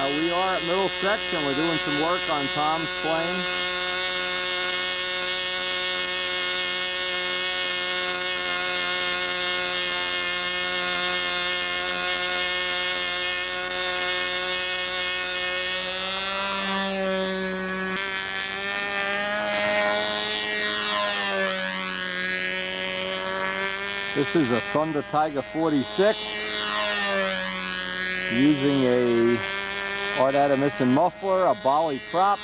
We are at middle section. We're doing some work on Tom's plane. This is a Thunder Tiger 46 using a Art Adamson muffler, a Bali prop.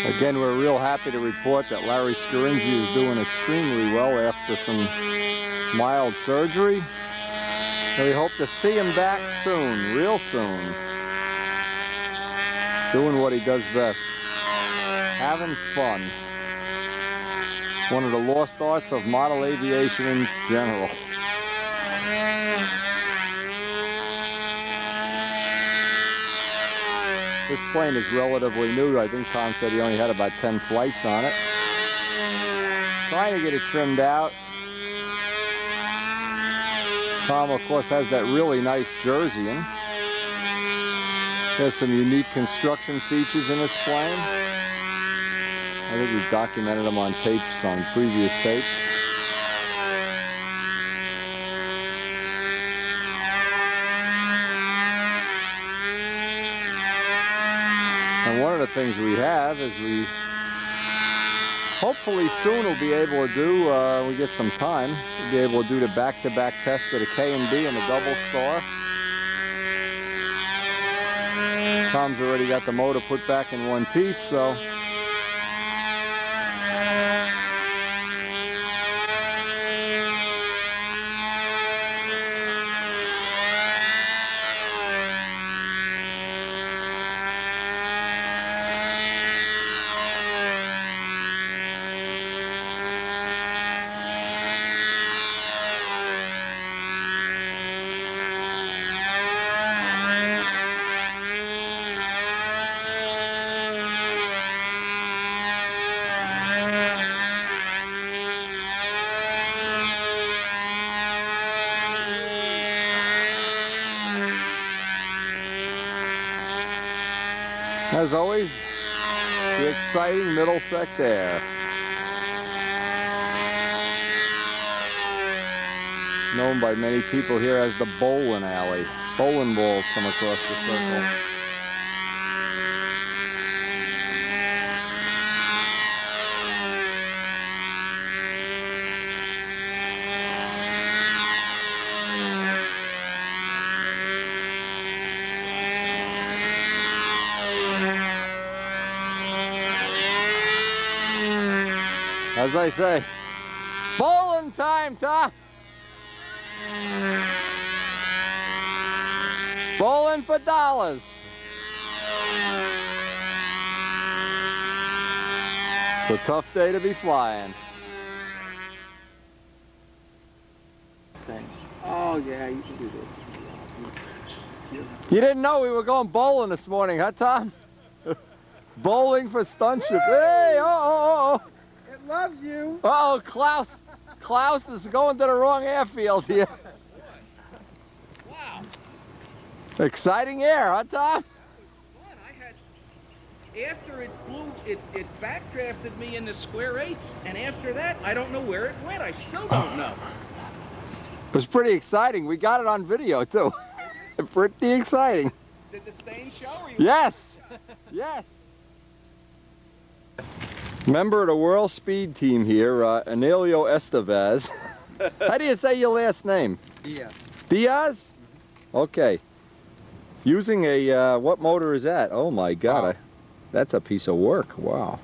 Again, we're real happy to report that Larry Scarinzi is doing extremely well after some mild surgery. And we hope to see him back soon, real soon. Doing what he does best. Having fun. One of the lost arts of model aviation in general. This plane is relatively new. I think Tom said he only had about 10 flights on it. Trying to get it trimmed out. Tom, of course, has that really nice jersey in. Has some unique construction features in this plane. I think we've documented them on tapes, on previous tapes. And one of the things we have is we hopefully soon will be able to do, we get some time, we'll be able to do the back-to-back test of the K and B and the double star. Tom's already got the motor put back in one piece, so. As always, the exciting Middlesex air. Known by many people here as the bowling alley. Bowling balls come across the circle. As I say, bowling time, Tom! Bowling for dollars! It's a tough day to be flying. Oh yeah, you can do this. You didn't know we were going bowling this morning, huh, Tom? Bowling for Stunship. Hey, oh! It loves you. Uh-oh, Klaus is going to the wrong airfield here. Wow. Exciting air, huh, Tom? Fun. After it flew, it backdrafted me into square eights, and after that, I don't know where it went. I still don't know. It was pretty exciting. We got it on video, too. Pretty exciting. Did the stain show? Yes. Yes. Member of the World Speed Team here, Emilio Estevez. How do you say your last name? Diaz. Diaz? Okay. Using a, what motor is that? Oh my God, that's a piece of work. Wow.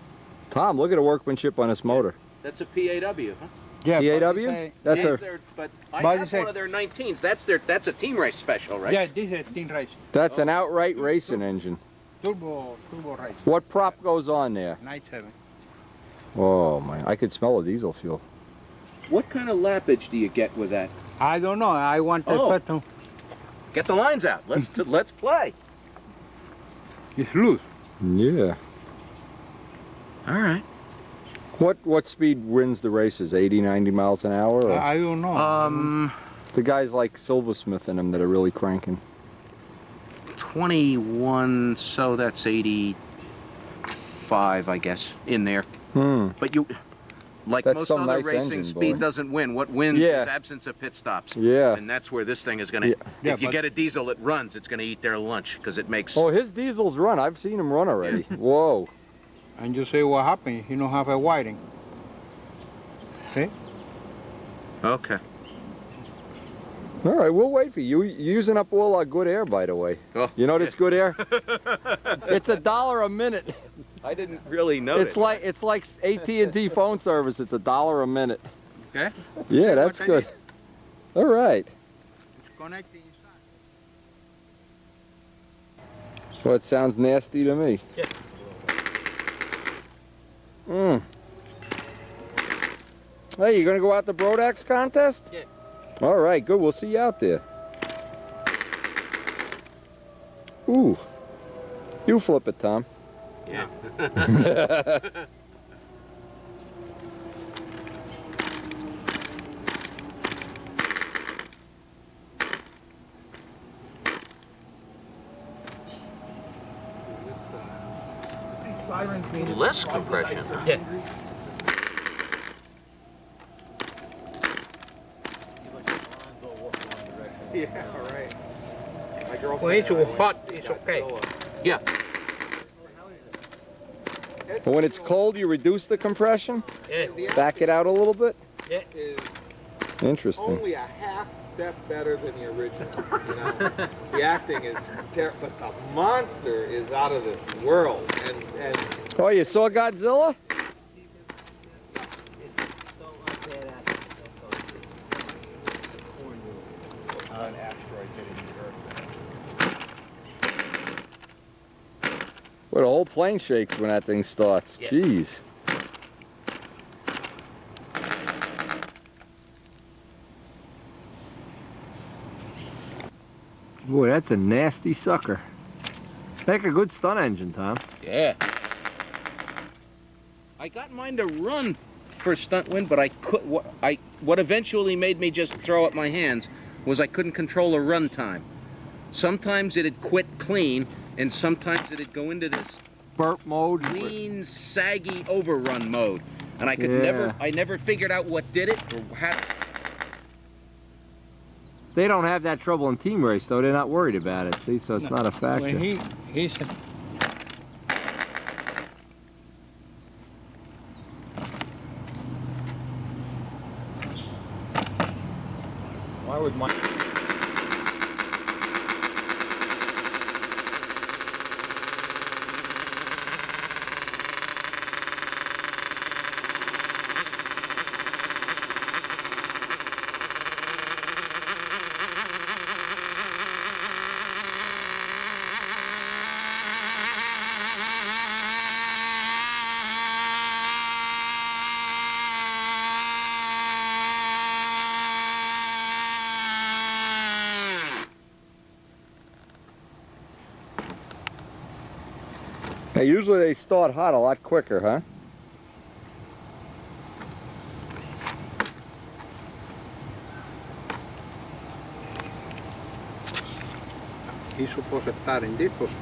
Tom, look at the workmanship on this motor. That's a PAW, huh? Yeah, PAW? That's Yes, a but I But have you say- one of their 19s. That's a team race special, right? Yeah, this is teen race. that's an outright racing engine. Turbo race. What prop goes on there? 97. Oh my! I could smell a diesel fuel. What kind of lappage do you get with that? I don't know. I want to Oh. put them. Get the lines out. Let's play. It's loose. Yeah. All right. What speed wins the races? 80, 90 miles an hour? Or? I don't know. The guys like Silversmith in them that are really cranking. 21. So that's 85, I guess, in there. But you, like That's most some other nice racing, engine, speed boy. doesn't win. What wins Yeah. is absence of pit stops. Yeah. And that's where this thing is going to. Yeah. Yeah, If you but- get a diesel that runs, it's going to eat their lunch because it makes. Oh, his diesels run. I've seen them run already. Whoa. And you say what happened? You don't have a wiring. See? Okay. All right, we'll wait for you. You're using up all our good air, by the way. Oh, You know this good air? It's $1 a minute. I didn't really notice. It's like AT&T phone service. It's $1 a minute. Okay. Yeah, that's what I good. did. All right. It's connected inside. So it sounds nasty to me. Yeah. Hey, you gonna go out to Brodak's contest? Yeah. All right, good. We'll see you out there. Ooh. You flip it, Tom. Yeah. Less compression. Yeah. Yeah, right. My girlfriend. When it's hot, it's okay. Yeah. But when it's cold, you reduce the compression? Yeah. Back it out a little bit? Is Interesting. only a half step better than the original. You know, the acting is terrible, but the monster is out of this world. And Oh, you saw Godzilla? an asteroid hitting the Earth. Well, the whole plane shakes when that thing starts. Yeah. Jeez. Boy, that's a nasty sucker. Make a good stunt engine, Tom. Yeah. I got mine to run for stunt wind, but I could. What eventually made me just throw up my hands was I couldn't control the run time. Sometimes it'd quit clean, and sometimes it'd go into this Burp mode. lean, saggy overrun mode, and I could Yeah. I never figured out what did it or how. They don't have that trouble in team race, though. They're not worried about it, see? So it's not a factor. When he's Why would my Hey, usually they start hot a lot quicker, huh? supposed to start in this position.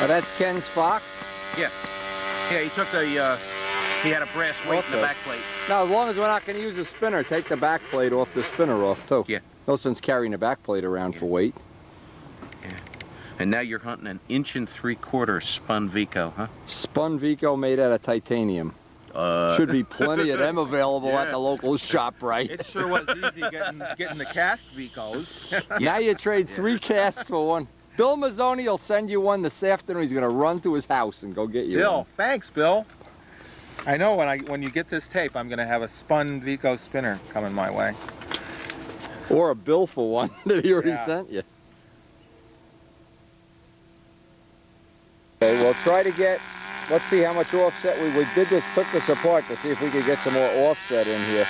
Oh, that's Ken's Fox? Yeah. Yeah, he took the, he had a brass weight in the back plate. Now, as long as we're not going to use a spinner, take the back plate off, the spinner off, too. Yeah. No sense carrying the back plate around for weight. Yeah. And now you're hunting an 1 3/4 spun Vico, huh? Spun Vico made out of titanium. Should be plenty of them available at the local shop, right? It sure was easy getting the cast Vicos. Now you trade 3 casts for one. Bill Mazzoni will send you one this afternoon. He's going to run to his house and go get you Bill, one. thanks, Bill. I know when you get this tape, I'm going to have a spun Vico spinner coming my way. Or a bill for one that he already sent you. Okay, we'll try to get, let's see how much offset we took this apart to see if we could get some more offset in here.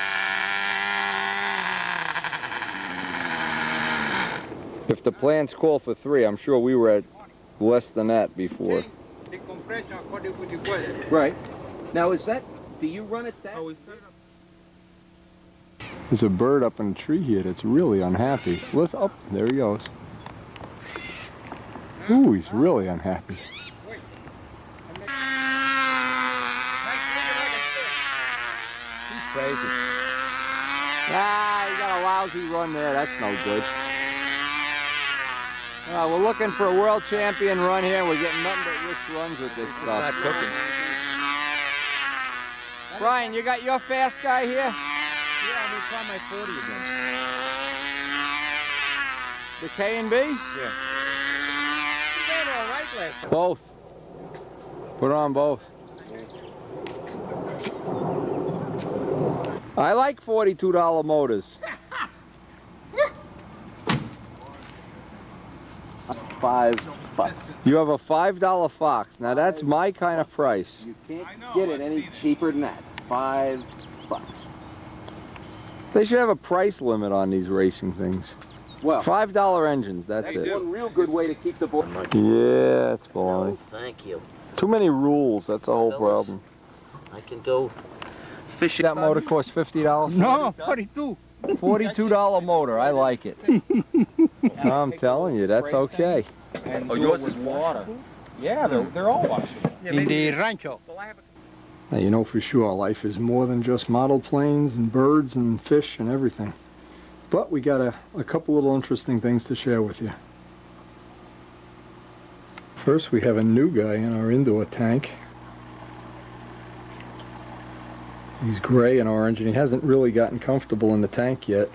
If the plans call for 3, I'm sure we were at less than that before. Right. Now is that, do you run it that? There's a bird up in a tree here that's really unhappy. Let's up, there he goes. Ooh, he's really unhappy. He's crazy. Ah, he got a lousy run there, that's no good. We're looking for a world champion run here, and we're getting nothing but rich runs with this stuff. Not cooking. Brian, you got your fast guy here? Yeah, I'm gonna try my 40 again. The K&B? Yeah. You ran all right last time. Both. Put on both. I like $42 motors. $5. You have a $5 Fox. Now that's my kind of price. You can't get it any cheaper than that. $5. They should have a price limit on these racing things. Well, $5 engines, that's it. one real good way to keep the boy. Yeah, it's baloney. Thank you. Too many rules, that's the whole problem. I can go Fishing. That motor costs $50? No, 42. $42 motor, I like it. I'm telling you, that's okay. And yours is water. Yeah, they're all washable. In the rancho. Now, you know for sure life is more than just model planes and birds and fish and everything. But we got a couple little interesting things to share with you. First, we have a new guy in our indoor tank. He's gray and orange, and he hasn't really gotten comfortable in the tank yet.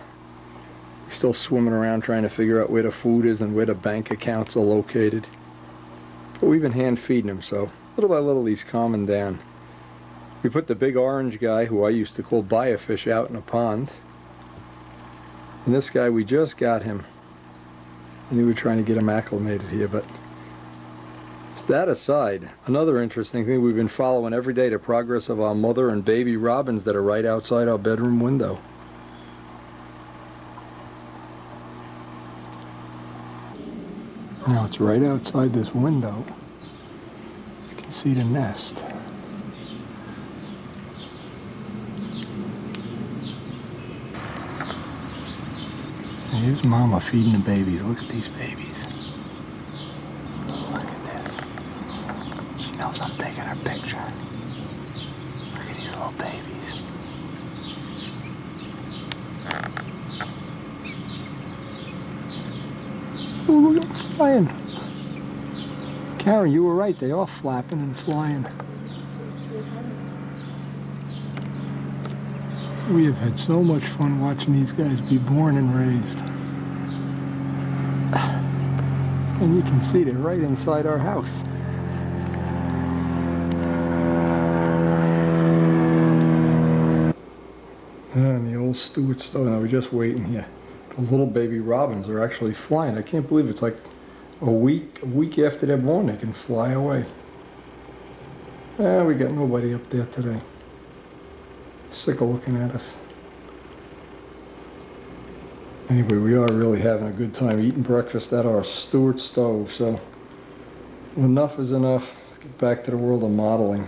He's still swimming around trying to figure out where the food is and where the bank accounts are located. But we've been hand feeding him, so little by little he's calming down. We put the big orange guy, who I used to call Buy-A-Fish, out in a pond. And this guy, we just got him. I knew we were trying to get him acclimated here, but that aside, another interesting thing, we've been following every day the progress of our mother and baby robins that are right outside our bedroom window. Now it's right outside this window. You can see the nest. And here's Mama feeding the babies. Look at these babies. Look at this. She knows I'm taking her picture. Look at these little babies. Oh, look at them flying. Karen, you were right. They are flapping and flying. We have had so much fun watching these guys be born and raised. And you can see they're right inside our house. And the old Stewart stove. Now we're just waiting here. Those little baby robins are actually flying. I can't believe it's like a week after they're born they can fly away. We got nobody up there today. Sick of looking at us. Anyway, we are really having a good time eating breakfast at our Stewart stove, so enough is enough. Let's get back to the world of modeling.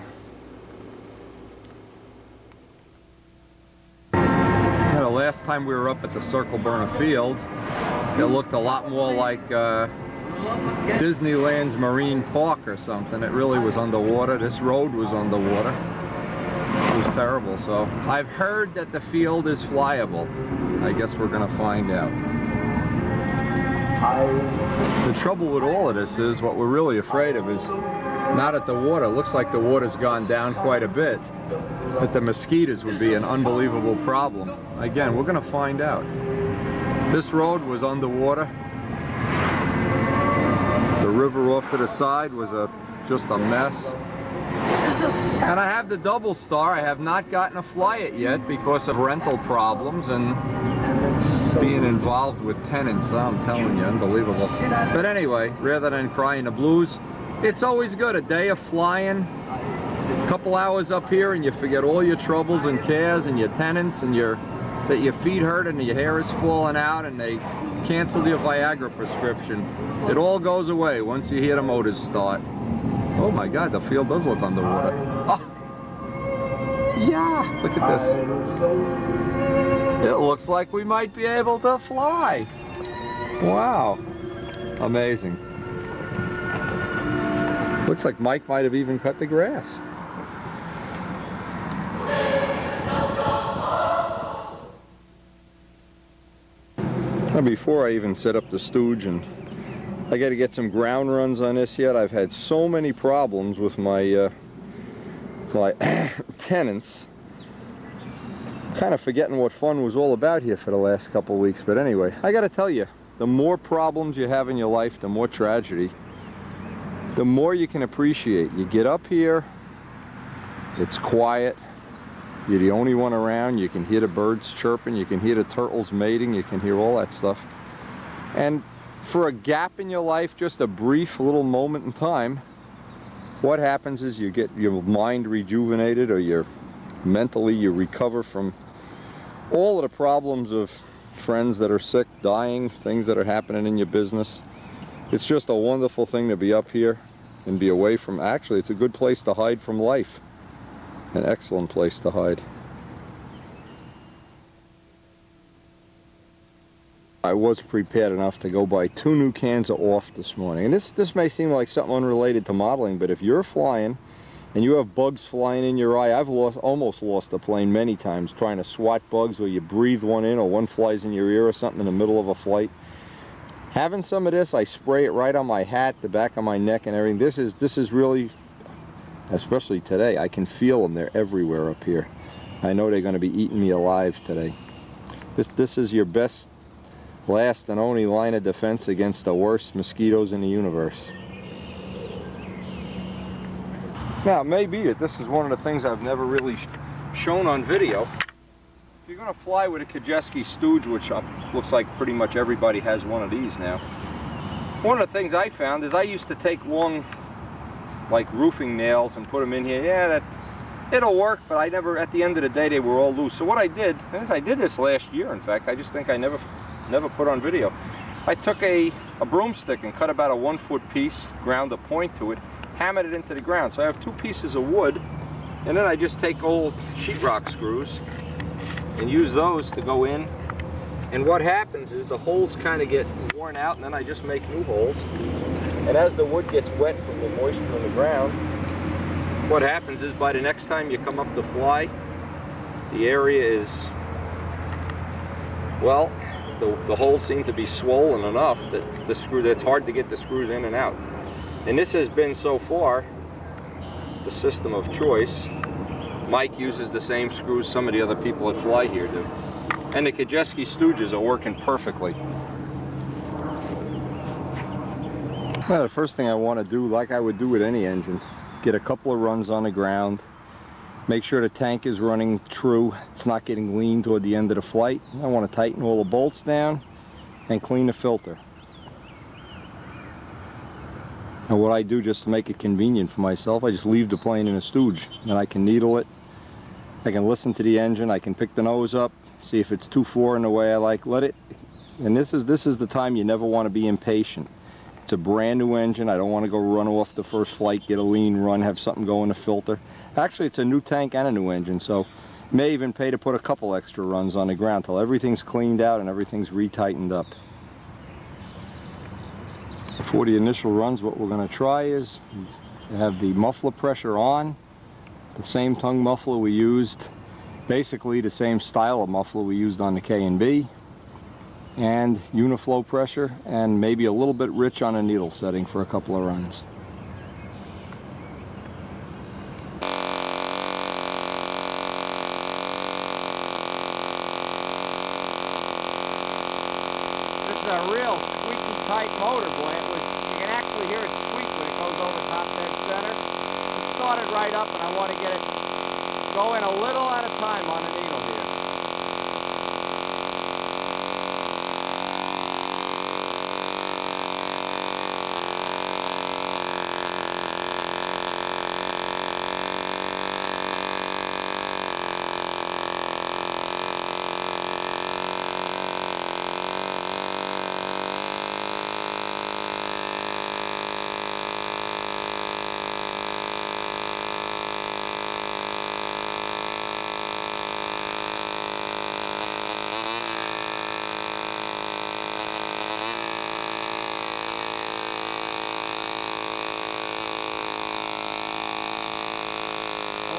Now, the last time we were up at the Circle Burner Field, it looked a lot more like Disneyland's Marine Park or something. It really was underwater. This road was underwater. It was terrible. So I've heard that the field is flyable. I guess we're gonna find out. The trouble with all of this is, what we're really afraid of is not at the water. It looks like the water's gone down quite a bit, but the mosquitoes would be an unbelievable problem. Again, we're gonna find out. This road was underwater. The river off to the side was just a mess. And I have the double star. I have not gotten to fly it yet because of rental problems and being involved with tenants. I'm telling you, unbelievable. But anyway, rather than crying the blues, it's always good. A day of flying, a couple hours up here, and you forget all your troubles and cares and your tenants and that your feet hurt and your hair is falling out and they canceled your Viagra prescription. It all goes away once you hear the motors start. Oh my God, the field does look underwater. Oh. Yeah, look at this. It looks like we might be able to fly. Wow, amazing. Looks like Mike might have even cut the grass. Now before I even set up the stooge, and I got to get some ground runs on this yet. I've had so many problems with my tenants. Kind of forgetting what fun was all about here for the last couple of weeks. But anyway, I got to tell you, the more problems you have in your life, the more tragedy, the more you can appreciate. You get up here, it's quiet, you're the only one around, you can hear the birds chirping, you can hear the turtles mating, you can hear all that stuff. And for a gap in your life, just a brief little moment in time, what happens is you get your mind rejuvenated, or you recover from all of the problems of friends that are sick, dying, things that are happening in your business. It's just a wonderful thing to be up here and be away from. Actually, it's a good place to hide from life. An excellent place to hide. I was prepared enough to go buy 2 new cans of off this morning. And this may seem like something unrelated to modeling, but if you're flying and you have bugs flying in your eye, I've almost lost a plane many times trying to swat bugs where you breathe one in or one flies in your ear or something in the middle of a flight. Having some of this, I spray it right on my hat, the back of my neck and everything. This is really, especially today, I can feel them. They're everywhere up here. I know they're going to be eating me alive today. This is your best, last and only line of defense against the worst mosquitoes in the universe. Now, it may be that this is one of the things I've never really shown on video. If you're going to fly with a Kajeski stooge, which looks like pretty much everybody has one of these now, one of the things I found is I used to take long, like roofing nails and put them in here. Yeah, it'll work, but I never, at the end of the day, they were all loose. So what I did, and I did this last year, in fact, I just think I never put on video. I took a broomstick and cut about a 1-foot piece, ground a point to it, hammered it into the ground. So I have 2 pieces of wood, and then I just take old sheetrock screws and use those to go in. And what happens is the holes kind of get worn out, and then I just make new holes. And as the wood gets wet from the moisture in the ground, what happens is by the next time you come up to fly, the area is, well, the holes seem to be swollen enough that it's hard to get the screws in and out. And this has been, so far, the system of choice. Mike uses the same screws some of the other people that fly here do. And the Kajeski stooges are working perfectly. Well, the first thing I want to do, like I would do with any engine, get a couple of runs on the ground, make sure the tank is running true, it's not getting lean toward the end of the flight. I want to tighten all the bolts down and clean the filter. And what I do, just to make it convenient for myself, I just leave the plane in a stooge, and I can needle it. I can listen to the engine, I can pick the nose up, see if it's too far in the way I like, let it. And this is the time you never want to be impatient. It's a brand new engine. I don't want to go run off the first flight, get a lean run, have something go in the filter. Actually, it's a new tank and a new engine, so it may even pay to put a couple extra runs on the ground till everything's cleaned out and everything's retightened up. For the initial runs, what we're going to try is have the muffler pressure on, the same tongue muffler we used, basically the same style of muffler we used on the K&B, and uniflow pressure, and maybe a little bit rich on a needle setting for a couple of runs. This is a real squeaky tight motor, boy. You can actually hear it squeak when it goes over top dead center. It started right up, and I want to get it going a little at a time on the needle here.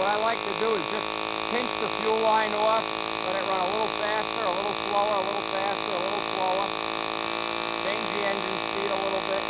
What I like to do is just pinch the fuel line off, let it run a little faster, a little slower, a little faster, a little slower. Change the engine speed a little bit.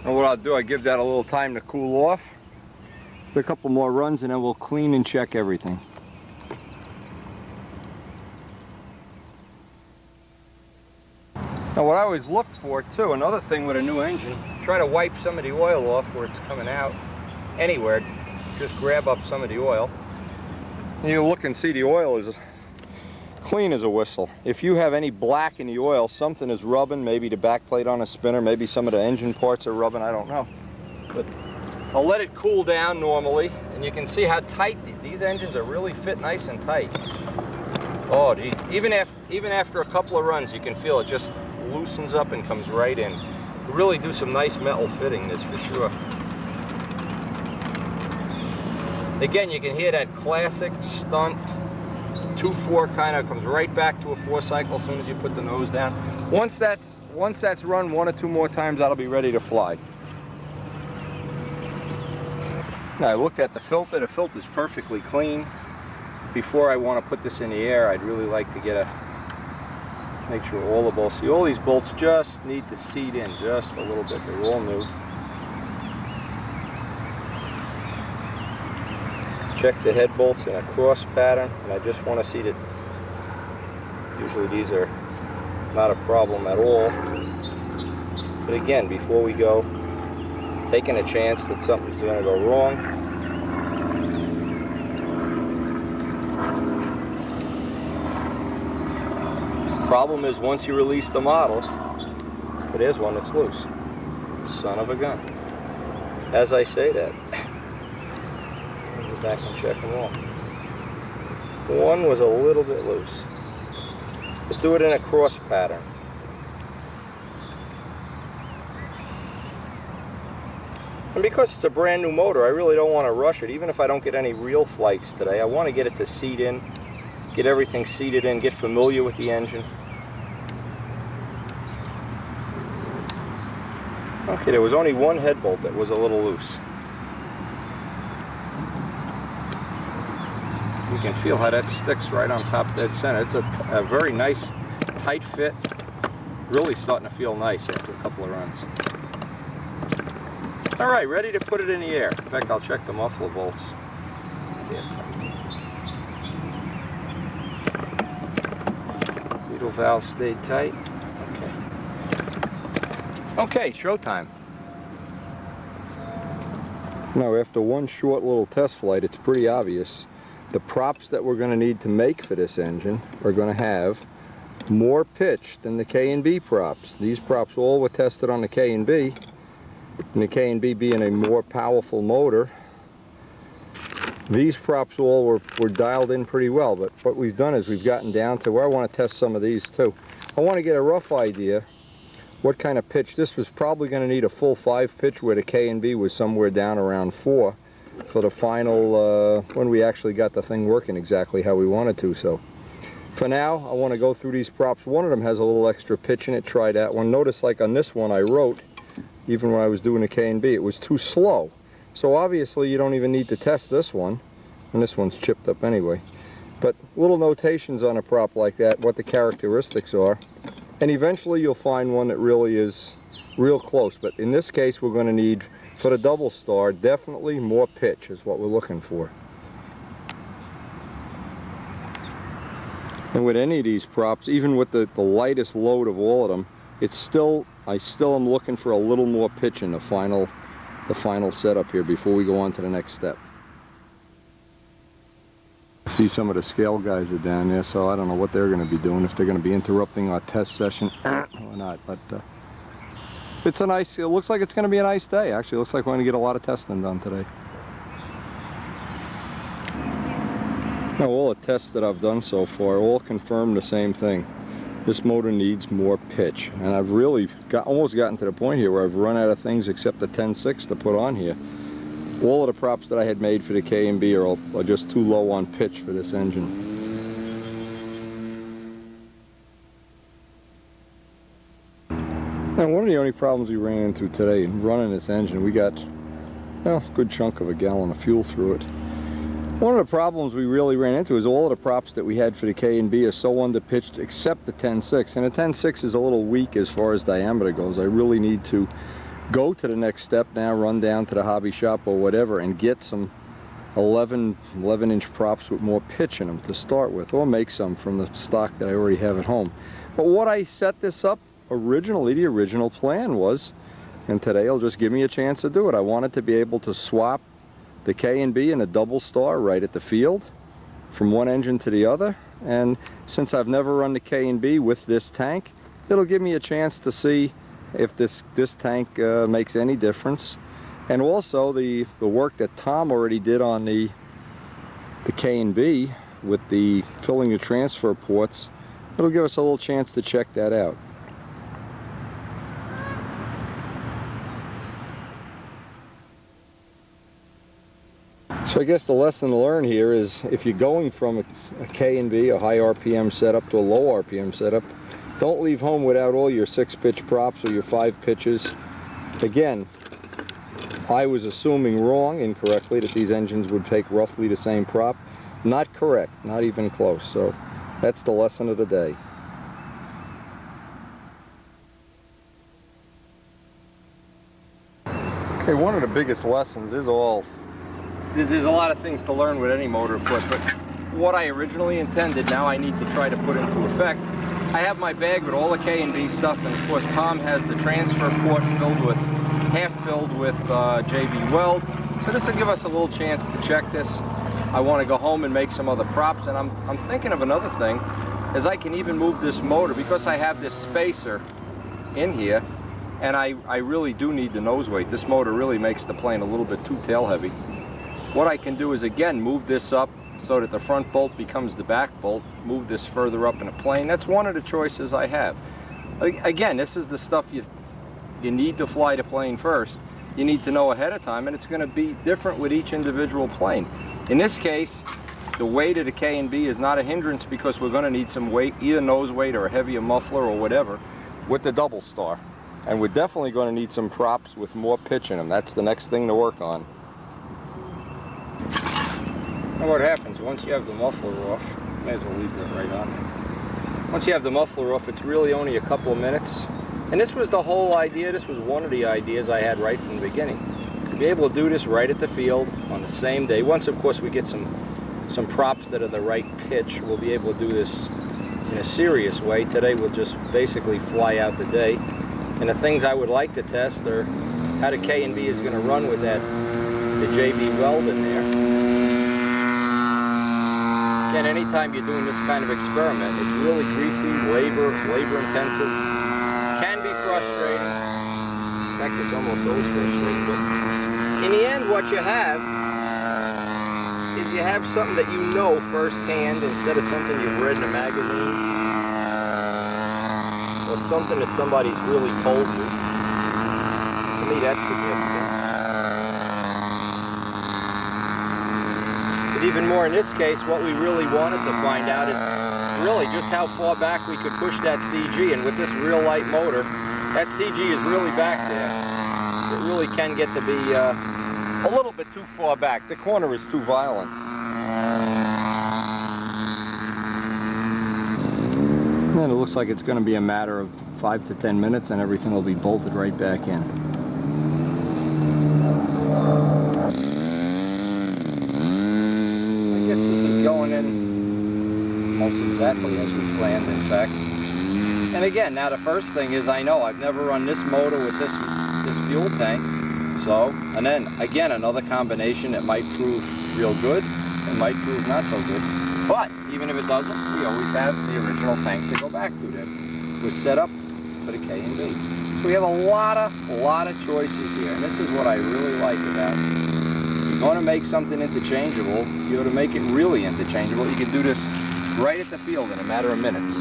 And what I'll do, I give that a little time to cool off. Do a couple more runs and then we'll clean and check everything. Now what I always look for too, another thing with a new engine, try to wipe some of the oil off where it's coming out. Anywhere, just grab up some of the oil. And you look and see the oil is clean as a whistle. If you have any black in the oil, something is rubbing, maybe the back plate on a spinner, maybe some of the engine parts are rubbing, I don't know. But I'll let it cool down normally, and you can see how tight these engines are. Really fit nice and tight. Oh geez, even after a couple of runs, you can feel it just loosens up and comes right in. You really do some nice metal fitting this for sure. Again, you can hear that classic stunt 2-4 kind of comes right back to a 4-cycle as soon as you put the nose down. Once that's run 1 or 2 more times, that'll be ready to fly. Now I looked at the filter. The filter's perfectly clean. Before I want to put this in the air, I'd really like to make sure all the bolts. See, all these bolts just need to seat in just a little bit. They're all new. Check the head bolts in a cross pattern, and I just want to see that usually these are not a problem at all. But again, before we go, taking a chance that something's going to go wrong. Problem is, once you release the model, but there's one that's loose. Son of a gun. As I say that, back and check them all. One was a little bit loose. But do it in a cross pattern. And because it's a brand new motor, I really don't want to rush it. Even if I don't get any real flights today, I want to get it to seat in, get everything seated in, get familiar with the engine. Okay, there was only one head bolt that was a little loose. You can feel how that sticks right on top dead center. It's a very nice, tight fit. Really starting to feel nice after a couple of runs. All right, ready to put it in the air. In fact, I'll check the muffler bolts. Needle valve stayed tight. Okay, showtime. Now, after one short little test flight, it's pretty obvious. The props that we're going to need to make for this engine are going to have more pitch than the K&B props. These props all were tested on the K&B, and the K&B being a more powerful motor, these props all were dialed in pretty well. But what we've done is we've gotten down to where I want to test some of these too. I want to get a rough idea what kind of pitch. This was probably going to need a full 5 pitch, where the K&B was somewhere down around 4. For the final, when we actually got the thing working exactly how we wanted to. So for now, I want to go through these props. One of them has a little extra pitch in it. Try that one. Notice, like on this one, I wrote, even when I was doing the K&B, it was too slow. So obviously you don't even need to test this one, and this one's chipped up anyway. But little notations on a prop like that, what the characteristics are, and eventually you'll find one that really is real close. But in this case, we're going to need, for the double star, definitely more pitch is what we're looking for. And with any of these props, even with the lightest load of all of them, it's still, I still am looking for a little more pitch in the final setup here before we go on to the next step. I see some of the scale guys are down there, so I don't know what they're going to be doing, if they're going to be interrupting our test session or not. But it's a nice, it looks like it's going to be a nice day. Actually, it looks like we're going to get a lot of testing done today. Now, all the tests that I've done so far all confirm the same thing. This motor needs more pitch, and I've really almost gotten to the point here where I've run out of things except the 10.6 to put on here. All of the props that I had made for the K&B are just too low on pitch for this engine. Now, one of the only problems we ran into today in running this engine, we got, well, a good chunk of a gallon of fuel through it. One of the problems we really ran into is all of the props that we had for the K&B are so underpitched except the 10.6. And the 10.6 is a little weak as far as diameter goes. I really need to go to the next step now, run down to the hobby shop or whatever and get some 11-inch props with more pitch in them to start with, or make some from the stock that I already have at home. But what I set this up originally, the original plan was, and today will just give me a chance to do it, I wanted to be able to swap the K&B and a double star right at the field from one engine to the other. And since I've never run the K&B with this tank, it'll give me a chance to see if this tank makes any difference. And also the work that Tom already did on the K&B with the filling the transfer ports, it'll give us a little chance to check that out. So I guess the lesson to learn here is if you're going from a K&B, a high RPM setup, to a low RPM setup, don't leave home without all your 6-pitch props or your 5 pitches. Again, I was assuming incorrectly, that these engines would take roughly the same prop. Not correct, not even close. So that's the lesson of the day. Okay, one of the biggest lessons is there's a lot of things to learn with any motor, of course, but what I originally intended, now I need to try to put into effect. I have my bag with all the K&B stuff, and of course Tom has the transfer port half filled with JB Weld. So this will give us a little chance to check this. I want to go home and make some other props, and I'm thinking of another thing, is I can even move this motor, because I have this spacer in here, and I really do need the nose weight. This motor really makes the plane a little bit too tail heavy. What I can do is, again, move this up so that the front bolt becomes the back bolt, move this further up in the plane. That's one of the choices I have. Again, this is the stuff you need to fly the plane first. You need to know ahead of time, and it's going to be different with each individual plane. In this case, the weight of the K&B is not a hindrance, because we're going to need some weight, either nose weight or a heavier muffler or whatever, with the double star. And we're definitely going to need some props with more pitch in them. That's the next thing to work on. And what happens, once you have the muffler off, may as well leave that right on there. Once you have the muffler off, it's really only a couple of minutes. And this was the whole idea, this was one of the ideas I had right from the beginning. To be able to do this right at the field on the same day. Once, of course, we get some props that are the right pitch, we'll be able to do this in a serious way. Today we'll just basically fly out the day. And the things I would like to test are how the K&B is going to run with the JB Weld in there. Again, anytime you're doing this kind of experiment, it's really greasy, labor intensive, can be frustrating. In fact, it's almost always frustrating, but in the end, what you have is you have something that you know firsthand instead of something you've read in a magazine or something that somebody's really told you. To me, that's significant. But even more in this case, what we really wanted to find out is really just how far back we could push that CG. And with this real light motor, that CG is really back there. It really can get to be a little bit too far back. The corner is too violent. And it looks like it's going to be a matter of 5 to 10 minutes and everything will be bolted right back in. I guess this is going in almost exactly as we planned, in fact. And again, now the first thing is, I know I've never run this motor with this fuel tank. So, and then again, another combination that might prove real good, it might prove not so good. But even if it doesn't, we always have the original tank to go back to that was set up for the K&B. So we have a lot of choices here, and this is what I really like about it. If you're going to make something interchangeable, you ought to make it really interchangeable. You can do this right at the field in a matter of minutes.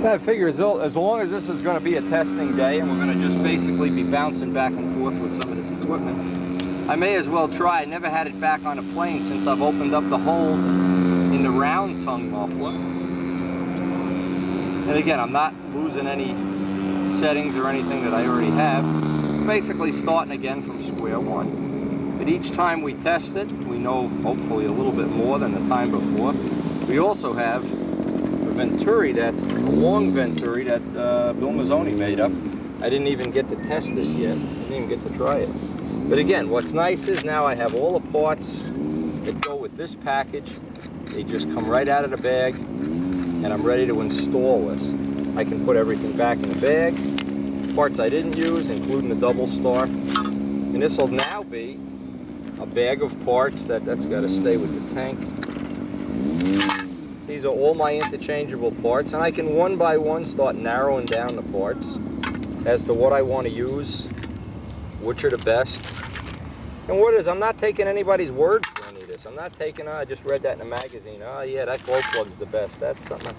I figure as long as this is going to be a testing day and we're going to just basically be bouncing back and forth with some of this equipment, I may as well try. I never had it back on a plane since I've opened up the holes in the round tongue muffler. And again, I'm not losing any settings or anything that I already have. Basically starting again from square one. But each time we test it, we know hopefully a little bit more than the time before. We also have Venturi, a long Venturi that Bill Mazzoni made up. I didn't even get to test this yet. I didn't even get to try it. But again, what's nice is now I have all the parts that go with this package. They just come right out of the bag, and I'm ready to install this. I can put everything back in the bag. Parts I didn't use, including the double star. And this will now be a bag of parts that's got to stay with the tank. These are all my interchangeable parts, and I can one by one start narrowing down the parts. as to what I want to use, which are the best. And what is, I'm not taking anybody's word for any of this. I'm not taking, I just read that in a magazine. Oh yeah, that glow plug's the best. That's something.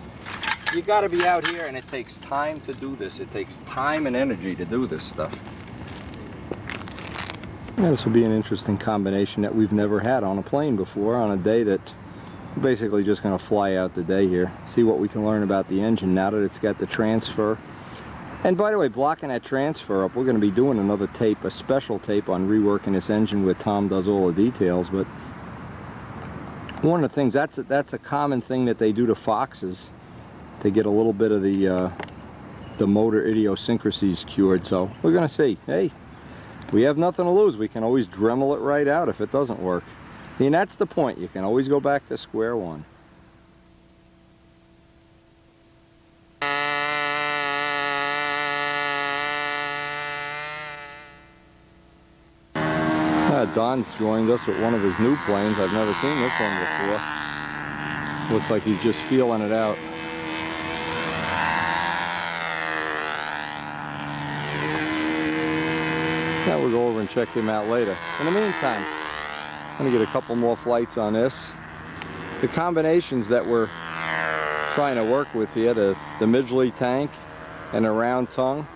You got to be out here, and it takes time to do this. It takes time and energy to do this stuff. Yeah, this will be an interesting combination that we've never had on a plane before, on a day that we're basically just going to fly out the day here. See what we can learn about the engine now that it's got the transfer. And by the way, blocking that transfer up, we're going to be doing another tape, a special tape on reworking this engine where Tom does all the details. But one of the things, that's a common thing that they do to Foxes. They get a little bit of the motor idiosyncrasies cured. So we're going to see. Hey, we have nothing to lose. We can always Dremel it right out if it doesn't work. And that's the point. You can always go back to square one. Don's joined us with one of his new planes. I've never seen this one before. Looks like he's just feeling it out. Now we'll go over and check him out later. In the meantime, I'm going to get a couple more flights on this. The combinations that we're trying to work with here, the Midgley tank and a round tongue.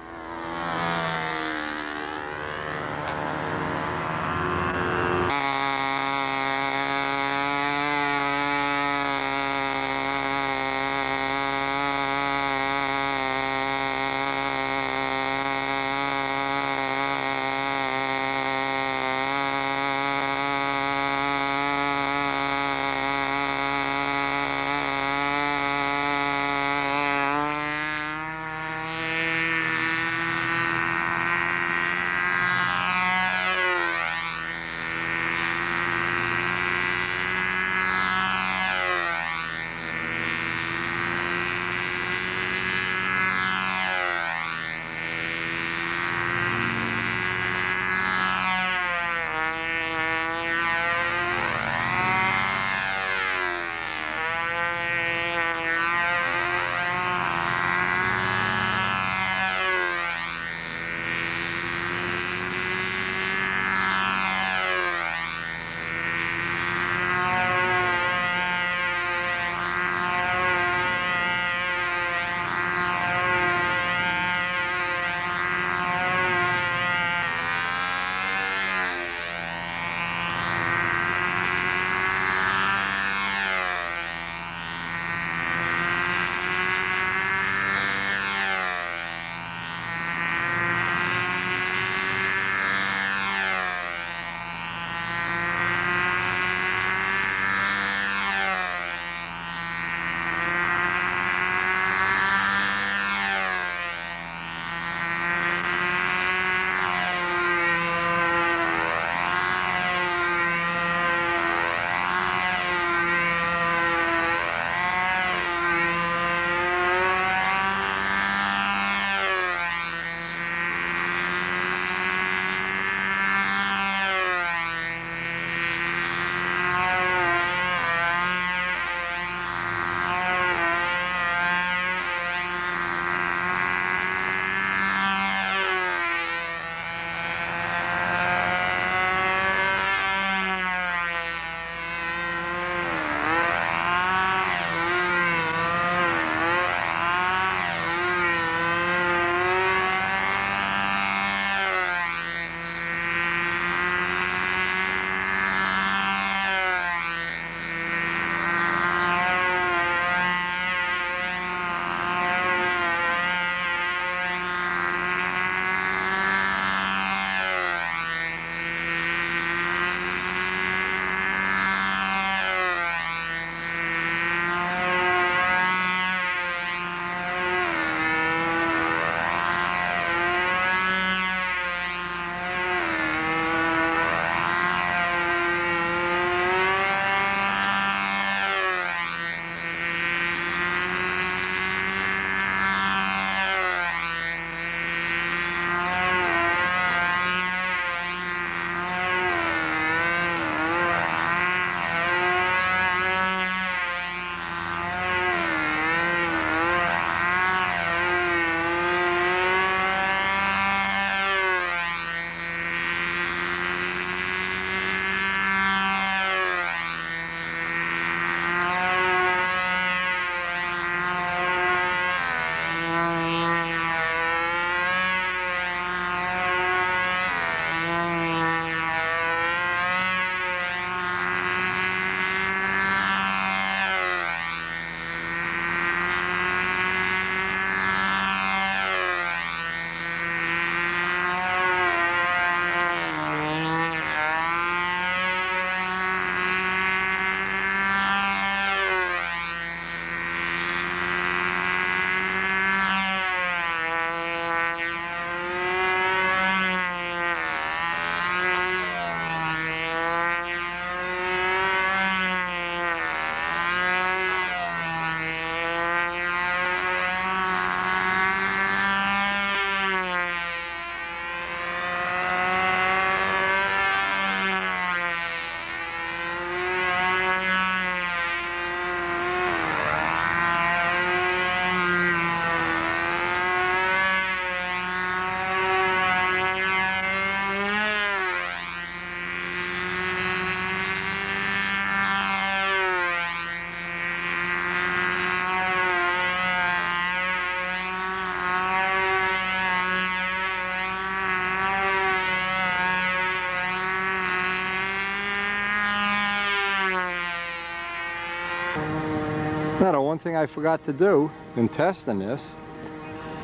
Now, the one thing I forgot to do in testing this,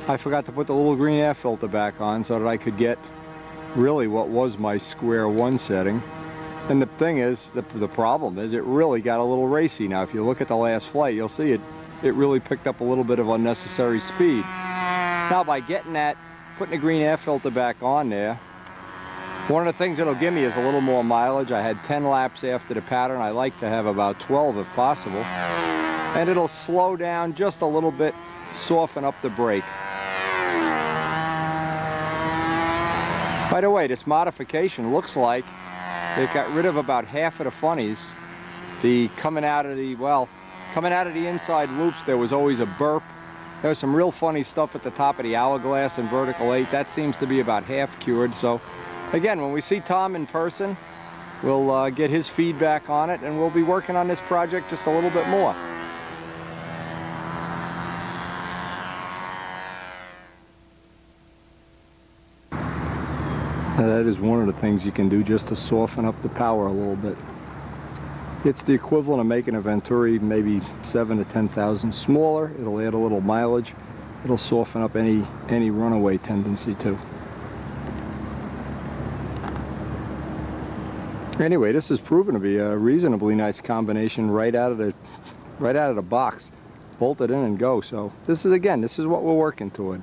I forgot to put the little green air filter back on so that I could get really what was my square one setting. And the thing is, the problem is it really got a little racy. Now, if you look at the last flight, you'll see it really picked up a little bit of unnecessary speed. Now, by getting that, putting the green air filter back on there, one of the things it'll give me is a little more mileage. I had 10 laps after the pattern. I like to have about 12 if possible. And it'll slow down just a little bit, soften up the brake. By the way, this modification looks like it got rid of about half of the funnies. Coming out of the inside loops, there was always a burp. There was some real funny stuff at the top of the hourglass and vertical 8. That seems to be about half cured. So again, when we see Tom in person, we'll get his feedback on it, and we'll be working on this project just a little bit more. Now, that is one of the things you can do just to soften up the power a little bit. It's the equivalent of making a Venturi maybe 7 to 10,000 smaller. It'll add a little mileage. It'll soften up any runaway tendency too. Anyway, this has proven to be a reasonably nice combination right out of the box. Bolt it in and go. So this is what we're working toward.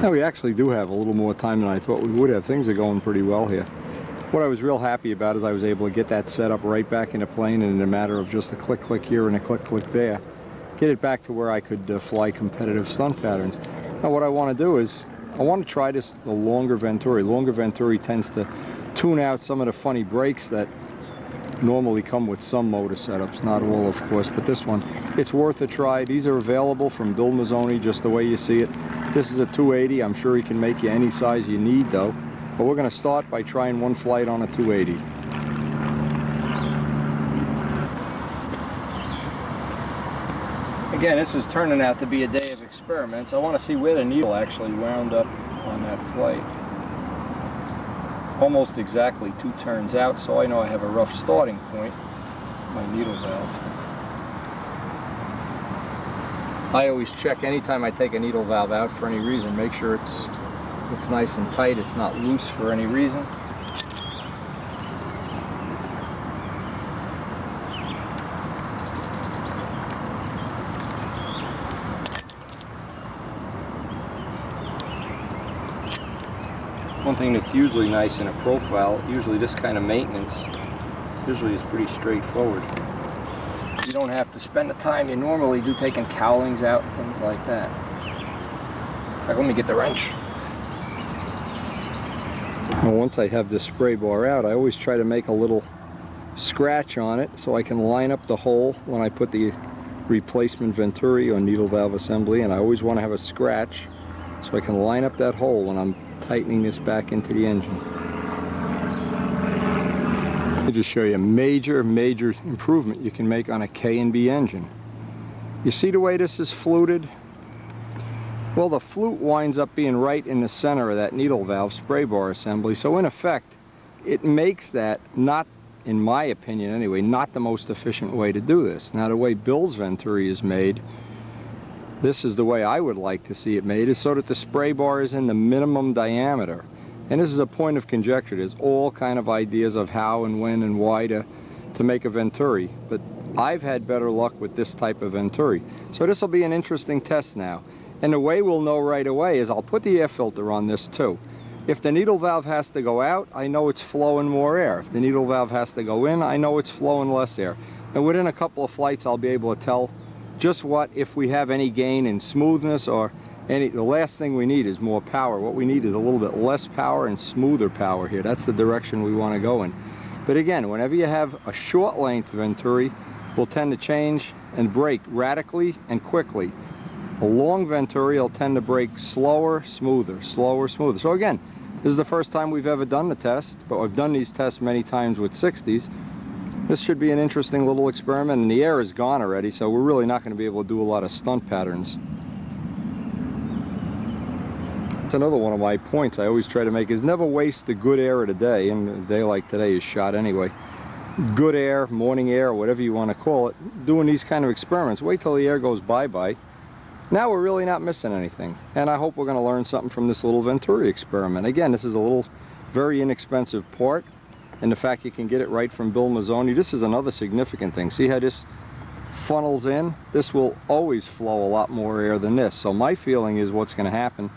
Now we actually do have a little more time than I thought we would have. Things are going pretty well here. What I was real happy about is I was able to get that set up right back into plane, and in a matter of just a click here and a click there, get it back to where I could fly competitive stunt patterns. Now what I want to do is, I want to try the longer Venturi. Longer Venturi tends to tune out some of the funny breaks that normally come with some motor setups, not all of course, but this one, it's worth a try. These are available from Bill Mazzoni just the way you see it. This is a 280. I'm sure he can make you any size you need though, but we're going to start by trying one flight on a 280. Again, this is turning out to be a day of experiments. I want to see where the needle actually wound up on that flight. Almost exactly 2 turns out, so I know I have a rough starting point. My needle valve. I always check anytime I take a needle valve out for any reason, make sure it's nice and tight, it's not loose for any reason. One thing that's usually nice in a profile, usually this kind of maintenance, usually is pretty straightforward. You don't have to spend the time you normally do taking cowlings out and things like that. In fact, let me get the wrench. Now, once I have this spray bar out, I always try to make a little scratch on it so I can line up the hole when I put the replacement Venturi or needle valve assembly, and I always want to have a scratch so I can line up that hole when I'm tightening this back into the engine. I'll just show you a major improvement you can make on a K&B engine. You see the way this is fluted? Well, the flute winds up being right in the center of that needle valve spray bar assembly, so in effect it makes that, not in my opinion anyway, not the most efficient way to do this. Now the way Bill's Venturi is made, this is the way I would like to see it made, is so that the spray bar is in the minimum diameter. And this is a point of conjecture. There's all kind of ideas of how and when and why to make a Venturi, but I've had better luck with this type of Venturi. So this will be an interesting test now. And the way we'll know right away is I'll put the air filter on this too. If the needle valve has to go out, I know it's flowing more air. If the needle valve has to go in, I know it's flowing less air. And within a couple of flights, I'll be able to tell just what, if we have any gain in smoothness or any. The last thing we need is more power. What we need is a little bit less power and smoother power here. That's the direction we want to go in. But again, whenever you have a short length Venturi, will tend to change and brake radically and quickly. A long Venturi will tend to brake slower, smoother, slower, smoother. So again, this is the first time we've ever done the test, but I've done these tests many times with 60s. This should be an interesting little experiment, and the air is gone already, so we're really not going to be able to do a lot of stunt patterns. That's another one of my points I always try to make, is never waste the good air of the day, and a day like today is shot anyway. Good air, morning air, whatever you want to call it, doing these kind of experiments. Wait till the air goes bye-bye. Now we're really not missing anything, and I hope we're going to learn something from this little Venturi experiment. Again, this is a little very inexpensive part, and the fact you can get it right from Bill Mazzoni, this is another significant thing. See how this funnels in? This will always flow a lot more air than this. So my feeling is what's going to happen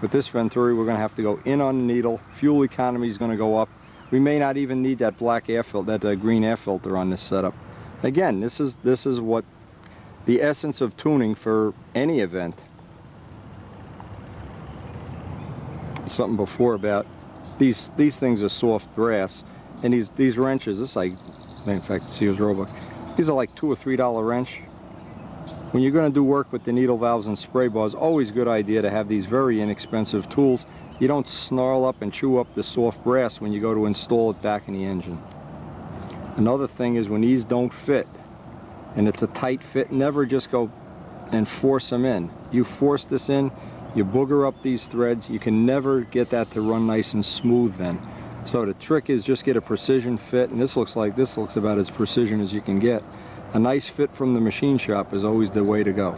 with this Venturi, we're going to have to go in on the needle, fuel economy is going to go up. We may not even need that black air filter, that green air filter on this setup. Again, this is what the essence of tuning for any event. Something before about these things are soft brass, and these wrenches, this in fact, Sears Roebuck, these are like $2 or $3 wrench. When you're going to do work with the needle valves and spray bars, always a good idea to have these very inexpensive tools. You don't snarl up and chew up the soft brass when you go to install it back in the engine. Another thing is when these don't fit, and it's a tight fit, never just go and force them in. You force this in, you booger up these threads, you can never get that to run nice and smooth then. So the trick is just get a precision fit, and this looks about as precision as you can get. A nice fit from the machine shop is always the way to go.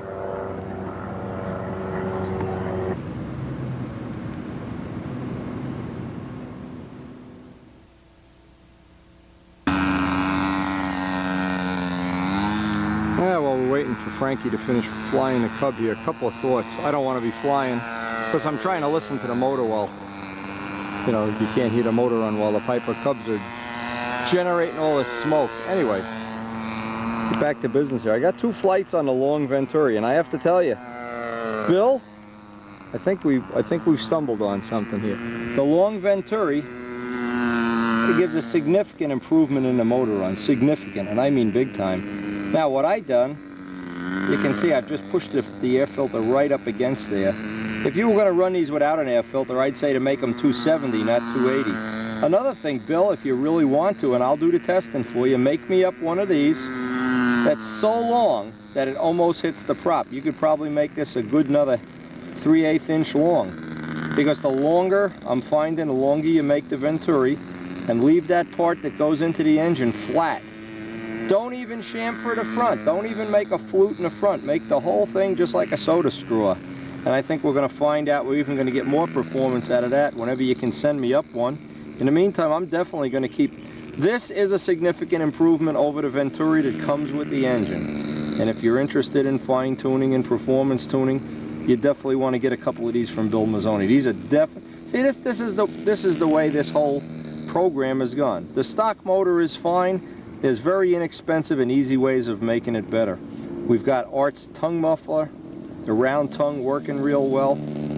Yeah, while we're waiting for Frankie to finish flying the Cub here, a couple of thoughts. I don't want to be flying Because I'm trying to listen to the motor while, you know, you can't hear the motor run while the Piper Cubs are generating all this smoke. Anyway, get back to business here. I got 2 flights on the long Venturi, and I have to tell you, Bill, I think we've stumbled on something here. The long Venturi, it gives a significant improvement in the motor run, significant, and I mean big time. Now what I done, you can see I've just pushed the air filter right up against there. If you were going to run these without an air filter, I'd say to make them 270, not 280. Another thing, Bill, if you really want to, and I'll do the testing for you, make me up one of these that's so long that it almost hits the prop. You could probably make this a good another 3/8 inch long. Because the longer, I'm finding, the longer you make the Venturi, and leave that part that goes into the engine flat. Don't even chamfer the front. Don't even make a flute in the front. Make the whole thing just like a soda straw. And I think we're going to find out we're even going to get more performance out of that whenever you can send me up one. In the meantime, I'm definitely going to keep... This is a significant improvement over the Venturi that comes with the engine. And if you're interested in fine-tuning and performance tuning, you definitely want to get a couple of these from Bill Mazzoni. These are See, this is the way this whole program has gone. The stock motor is fine. There's very inexpensive and easy ways of making it better. We've got Art's tongue muffler, the round tongue working real well.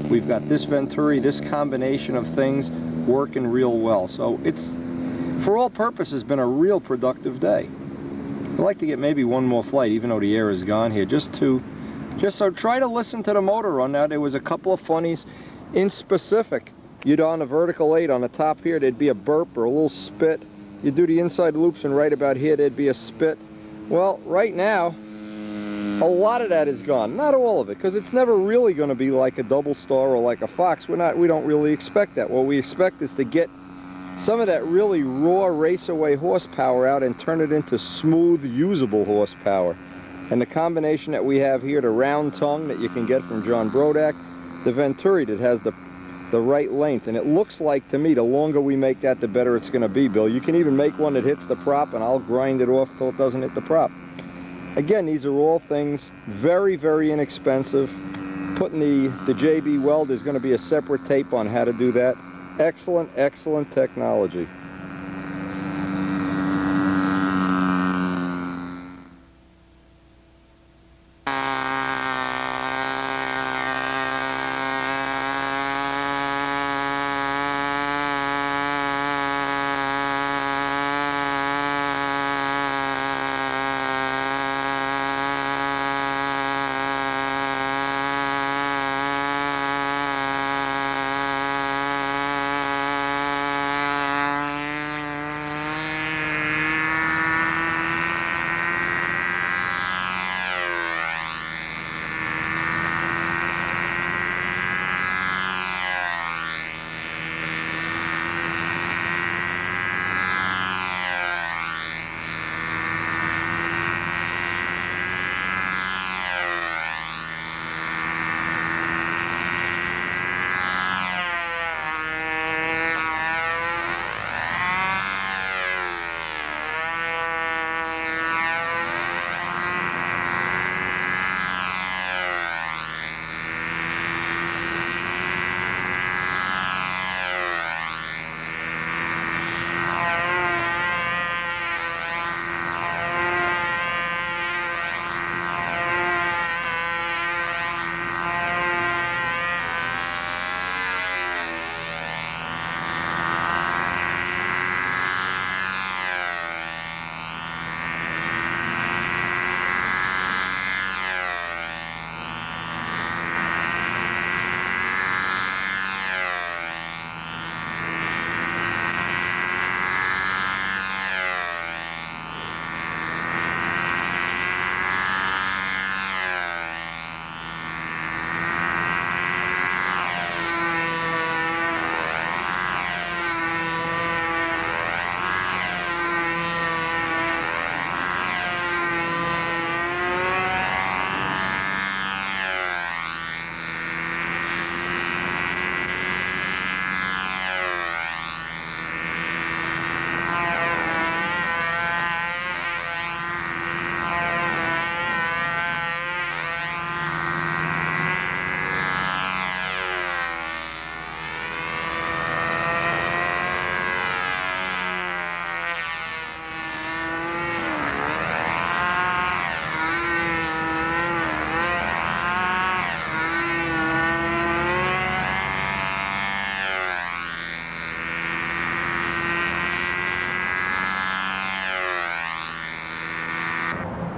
We've got this Venturi, this combination of things working real well. So it's, for all purposes, been a real productive day. I'd like to get maybe one more flight, even though the air is gone here, just so try to listen to the motor run. Now, there was a couple of funnies in specific. You'd on a vertical 8 on the top here, there'd be a burp or a little spit. You do the inside loops, and right about here there'd be a spit. Well, right now, a lot of that is gone. Not all of it, because it's never really going to be like a double star or like a Fox. We don't really expect that. What we expect is to get some of that really raw race-away horsepower out and turn it into smooth, usable horsepower. And the combination that we have here, the round tongue that you can get from John Brodak, the Venturi that has the right length, and it looks like to me the longer we make that, the better it's going to be, Bill. You can even make one that hits the prop, and I'll grind it off till it doesn't hit the prop. Again, these are all things very, very inexpensive. Putting the JB weld, there's going to be a separate tape on how to do that. Excellent, excellent technology.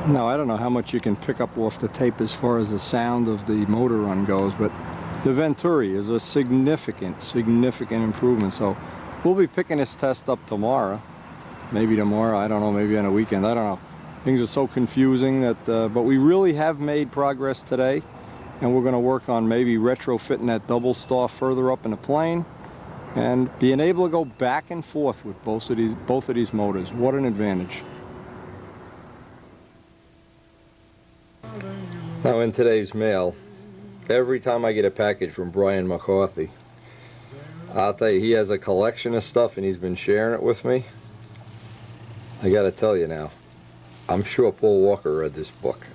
Now, I don't know how much you can pick up off the tape as far as the sound of the motor run goes, but the Venturi is a significant improvement. So we'll be picking this test up tomorrow. Maybe tomorrow, I don't know, maybe on a weekend, I don't know. Things are so confusing that, but we really have made progress today, and we're going to work on maybe retrofitting that double star further up in the plane and being able to go back and forth with both of these motors. What an advantage. Now, in today's mail, every time I get a package from Brian McCarthy, I'll tell you, he has a collection of stuff and he's been sharing it with me. I gotta tell you now, I'm sure Paul Walker read this book.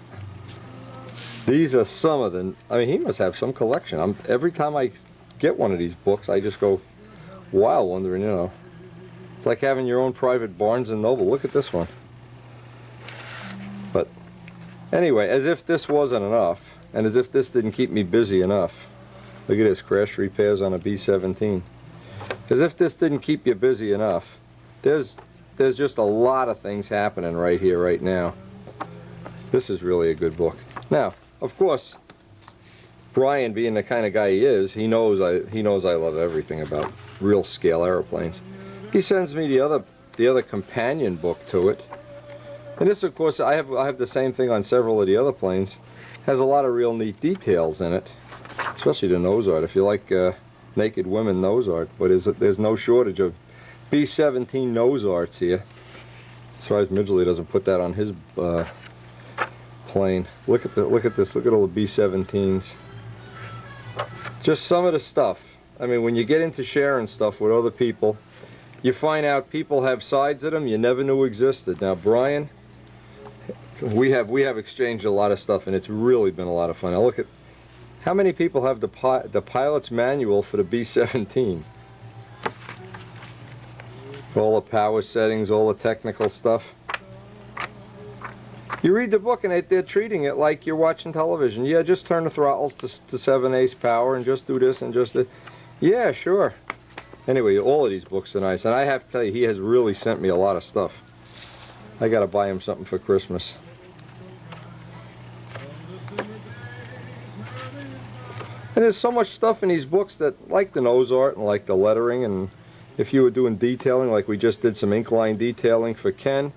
These are some of them. I mean, he must have some collection. Every time I get one of these books, I just go wild wondering, you know. It's like having your own private Barnes & Noble. Look at this one. But anyway, as if this wasn't enough, and as if this didn't keep me busy enough. Look at this, crash repairs on a B-17. As if this didn't keep you busy enough, there's just a lot of things happening right here, right now. This is really a good book. Now, of course, Brian, being the kind of guy he is, he knows I love everything about real scale airplanes. He sends me the other companion book to it. And this, of course, I have the same thing on several of the other planes. Has a lot of real neat details in it, especially the nose art. If you like naked women nose art, but there's no shortage of B-17 nose arts here. Surprised Midgley doesn't put that on his plane. Look at this. Look at all the B-17s. Just some of the stuff. I mean, when you get into sharing stuff with other people, you find out people have sides of them you never knew existed. Now, Brian, we have exchanged a lot of stuff, and it's really been a lot of fun. Now, look at how many people have the pilot's manual for the B-17. All the power settings, all the technical stuff. You read the book and they're treating it like you're watching television. Yeah, just turn the throttles to 7/8 power and just do this and just that. Yeah, sure. Anyway, all of these books are nice, and I have to tell you, he has really sent me a lot of stuff. I gotta buy him something for Christmas. And there's so much stuff in these books that, like the nose art and like the lettering, and if you were doing detailing, like we just did some ink line detailing for Ken,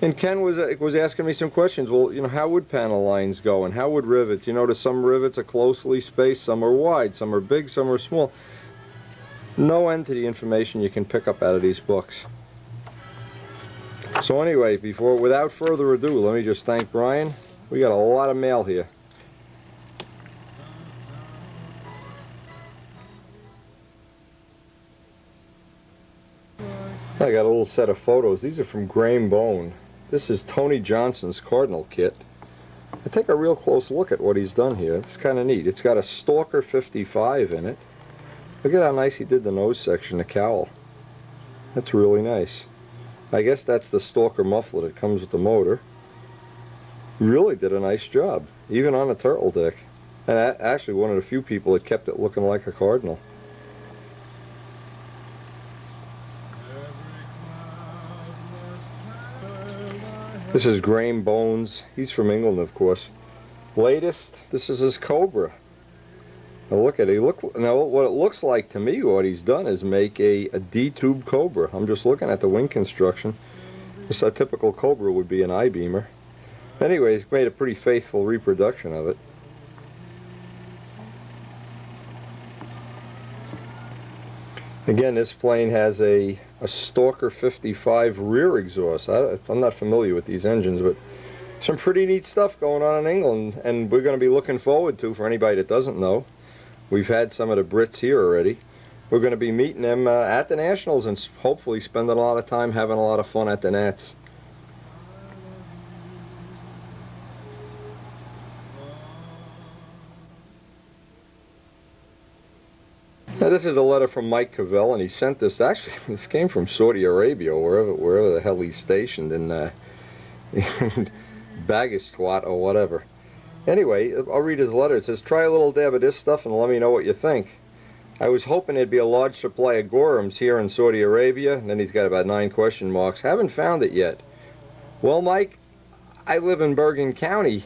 and Ken was asking me some questions. Well, you know, how would panel lines go, and how would rivets? You notice some rivets are closely spaced, some are wide, some are big, some are small. No end to the information you can pick up out of these books. So anyway, without further ado, let me just thank Brian. We got a lot of mail here. I got a little set of photos. These are from Graham Bone. This is Tony Johnson's Cardinal kit. I take a real close look at what he's done here. It's kind of neat. It's got a Stalker 55 in it. Look at how nice he did the nose section, the cowl. That's really nice. I guess that's the Stalker muffler that comes with the motor. Really did a nice job, even on the turtle deck. And actually one of the few people that kept it looking like a Cardinal. This is Graham Bones. He's from England, of course. Latest, this is his Cobra. Now look at it. Now what it looks like to me, what he's done is make a D-tube Cobra. I'm just looking at the wing construction. This a typical Cobra would be an I-beamer. Anyway, he's made a pretty faithful reproduction of it. Again, this plane has a Stalker 55 rear exhaust. I'm not familiar with these engines, but some pretty neat stuff going on in England, and we're going to be looking forward to, for anybody that doesn't know, we've had some of the Brits here already. We're going to be meeting them at the Nationals and hopefully spending a lot of time having a lot of fun at the Nats. Now, this is a letter from Mike Cavell, and he sent this. Actually, this came from Saudi Arabia, wherever the hell he's stationed in Bagistwat or whatever. Anyway, I'll read his letter. It says, "Try a little dab of this stuff and let me know what you think. I was hoping there'd be a large supply of Gorhams here in Saudi Arabia." And then he's got about 9 question marks. Haven't found it yet. Well, Mike, I live in Bergen County,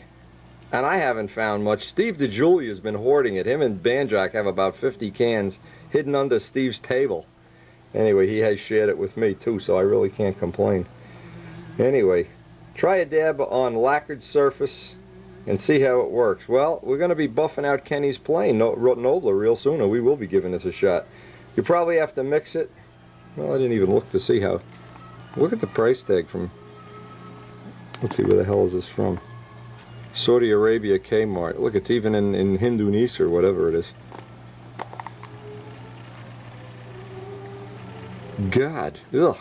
and I haven't found much. Steve DeJulia has been hoarding it. Him and Banjack have about 50 cans hidden under Steve's table. Anyway, he has shared it with me too, so I really can't complain. Anyway, try a dab on lacquered surface and see how it works. Well, we're going to be buffing out Kenny's plane, Nobler, real soon, and we will be giving this a shot. You probably have to mix it. Well, I didn't even look to see how. Look at the price tag from, let's see, where the hell is this from? Saudi Arabia Kmart. Look, it's even in Indonesia or whatever it is. God, ugh.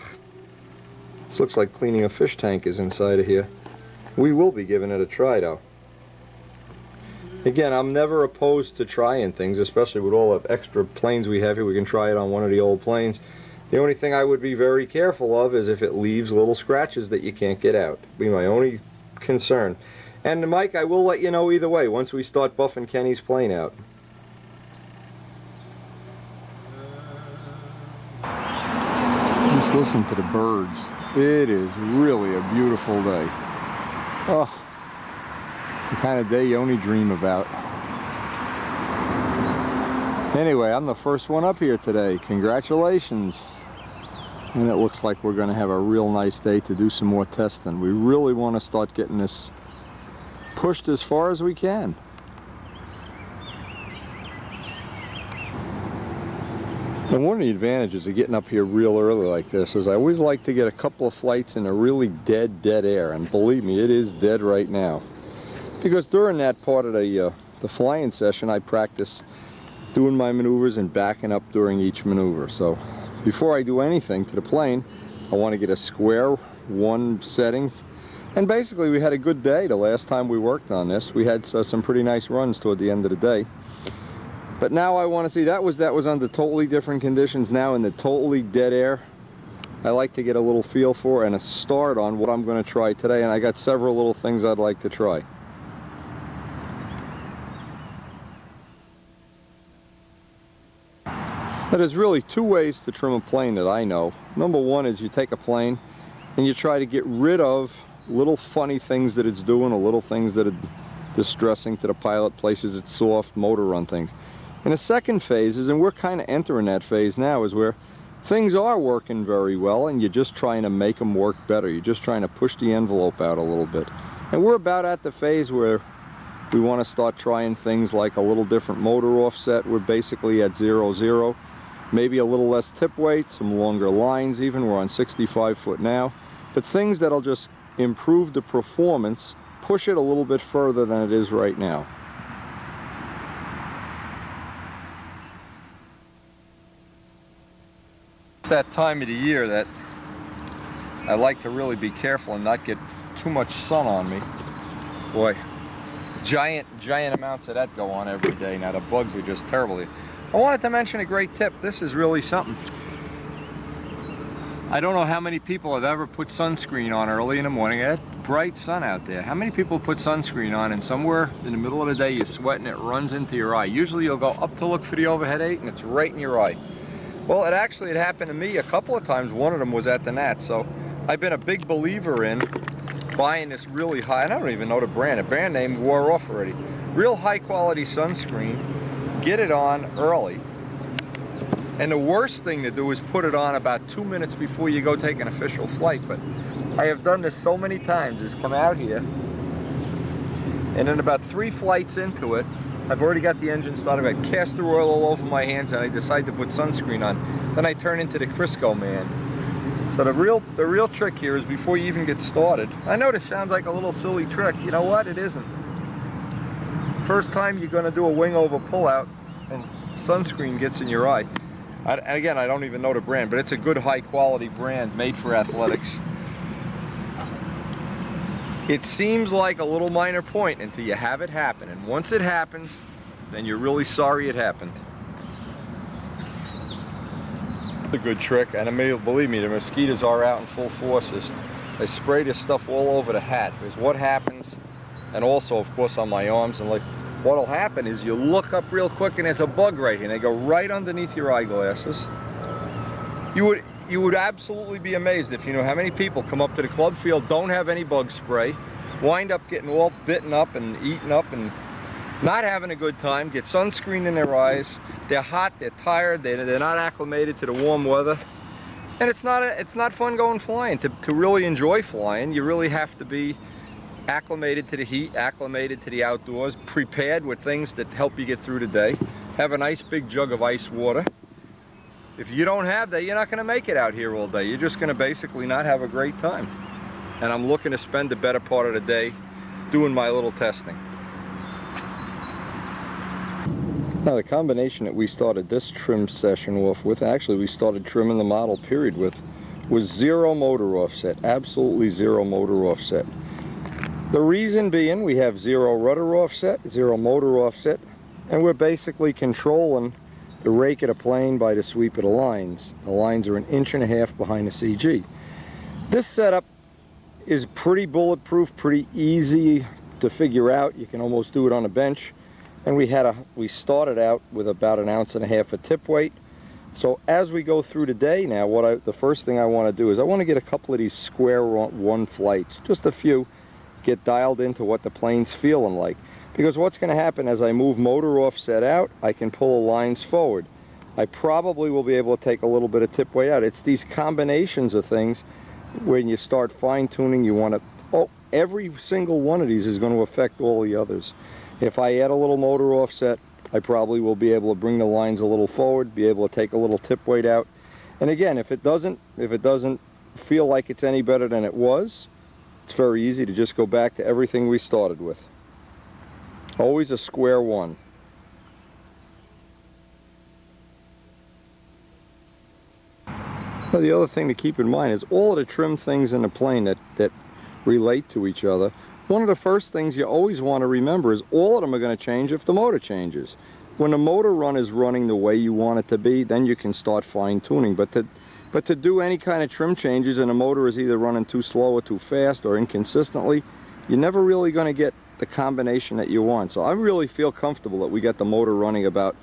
This looks like cleaning a fish tank is inside of here. We will be giving it a try though. Again, I'm never opposed to trying things, especially with all the extra planes we have here. We can try it on one of the old planes. The only thing I would be very careful of is if it leaves little scratches that you can't get out. Be my only concern. And Mike, I will let you know either way once we start buffing Kenny's plane out. Just listen to the birds. It is really a beautiful day. Oh, the kind of day you only dream about. Anyway, I'm the first one up here today. Congratulations. And it looks like we're going to have a real nice day to do some more testing. We really want to start getting this pushed as far as we can. And one of the advantages of getting up here real early like this is I always like to get a couple of flights in a really dead air. And believe me, it is dead right now. Because during that part of the flying session, I practice doing my maneuvers and backing up during each maneuver. So before I do anything to the plane, I want to get a square one setting. And basically we had a good day the last time we worked on this. We had some pretty nice runs toward the end of the day. But now I want to see, that was under totally different conditions. Now in the totally dead air, I like to get a little feel for and a start on what I'm going to try today. And I got several little things I'd like to try. But there's really two ways to trim a plane that I know. Number one is you take a plane and you try to get rid of little funny things that it's doing or little things that are distressing to the pilot, places it's soft, motor run things. And the second phase is, and we're kind of entering that phase now, is where things are working very well and you're just trying to make them work better. You're just trying to push the envelope out a little bit. And we're about at the phase where we want to start trying things like a little different motor offset. We're basically at 0-0. Maybe a little less tip weight, some longer lines even. We're on 65 foot now. But things that'll just improve the performance, push it a little bit further than it is right now. It's that time of the year that I like to really be careful and not get too much sun on me. Boy, giant amounts of that go on every day. Now the bugs are just terrible. I wanted to mention a great tip. This is really something. I don't know how many people have ever put sunscreen on early in the morning. It's bright sun out there. How many people put sunscreen on and somewhere in the middle of the day you're sweating, it runs into your eye? Usually you'll go up to look for the overhead 8 and it's right in your eye. Well, it happened to me a couple of times. One of them was at the Nat. So I've been a big believer in buying this really high, I don't even know the brand. The brand name wore off already. Real high quality sunscreen. Get it on early. And the worst thing to do is put it on about 2 minutes before you go take an official flight. But I have done this so many times, is come out here, and then about 3 flights into it, I've already got the engine started. I got castor oil all over my hands and I decide to put sunscreen on. Then I turn into the Crisco man. So the real trick here is before you even get started. I know this sounds like a little silly trick. You know what? It isn't. First time you're going to do a wing over pullout and sunscreen gets in your eye. And again, I don't even know the brand, but it's a good high quality brand made for athletics. It seems like a little minor point until you have it happen. And once it happens, then you're really sorry it happened. It's a good trick, and believe me, the mosquitoes are out in full forces. I spray this stuff all over the hat, because what happens, and also of course on my arms, and like what'll happen is you look up real quick and there's a bug right here, and they go right underneath your eyeglasses. You would absolutely be amazed if you knew how many people come up to the club field, don't have any bug spray, wind up getting all bitten up and eaten up and not having a good time, get sunscreen in their eyes. They're hot, they're tired, they're not acclimated to the warm weather. And it's not fun going flying. To really enjoy flying, you really have to be acclimated to the heat, acclimated to the outdoors, prepared with things that help you get through the day. Have a nice big jug of ice water. If you don't have that, you're not going to make it out here all day. You're just going to basically not have a great time. And I'm looking to spend the better part of the day doing my little testing. Now the combination that we started this trim session off with, actually we started trimming the model period with, was zero motor offset, absolutely zero motor offset. The reason being we have zero rudder offset, zero motor offset, and we're basically controlling the rake of the plane by the sweep of the lines. The lines are 1.5 inches behind the CG. This setup is pretty bulletproof, pretty easy to figure out. You can almost do it on a bench. And we started out with about 1.5 ounces of tip weight. So as we go through the day now, the first thing I want to do is I want to get a couple of these square one flights, just a few, get dialed into what the plane's feeling like. Because what's going to happen as I move motor offset out, I can pull the lines forward. I probably will be able to take a little bit of tip weight out. It's these combinations of things when you start fine tuning, you want to, every single one of these is going to affect all the others. If I add a little motor offset, I probably will be able to bring the lines a little forward, be able to take a little tip weight out. And again, if it doesn't feel like it's any better than it was, it's very easy to just go back to everything we started with. Always a square one. Now the other thing to keep in mind is all of the trim things in the plane that relate to each other. One of the first things you always want to remember is all of them are going to change if the motor changes. When the motor run is running the way you want it to be, then you can start fine-tuning. But to do any kind of trim changes and the motor is either running too slow or too fast or inconsistently, you're never really going to get the combination that you want. So I really feel comfortable that we got the motor running about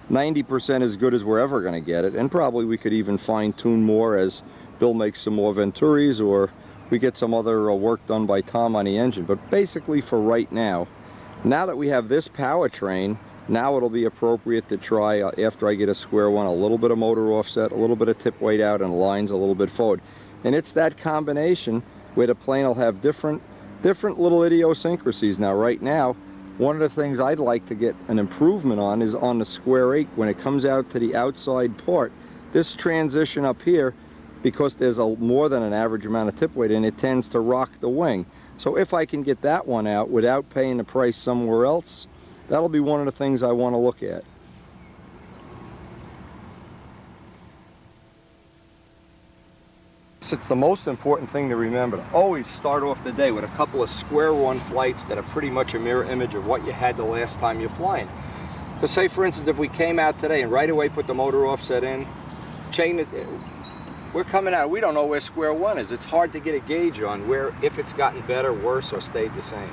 90% as good as we're ever going to get it. And probably we could even fine-tune more as Bill makes some more Venturis or we get some other work done by Tom on the engine. But basically for right now that we have this powertrain, now it'll be appropriate to try, after I get a square one, a little bit of motor offset, a little bit of tip weight out, and lines a little bit forward. And it's that combination where the plane will have different little idiosyncrasies. Now right now, one of the things I'd like to get an improvement on is on the square rake. When it comes out to the outside part, this transition up here, because there's more than an average amount of tip weight and it tends to rock the wing. So if I can get that one out without paying the price somewhere else, that'll be one of the things I want to look at. It's the most important thing to remember, to always start off the day with a couple of square one flights that are pretty much a mirror image of what you had the last time you're flying. So say for instance if we came out today and right away put the motor offset in, chain it, we're coming out, we don't know where square one is. It's hard to get a gauge on where, if it's gotten better, worse, or stayed the same.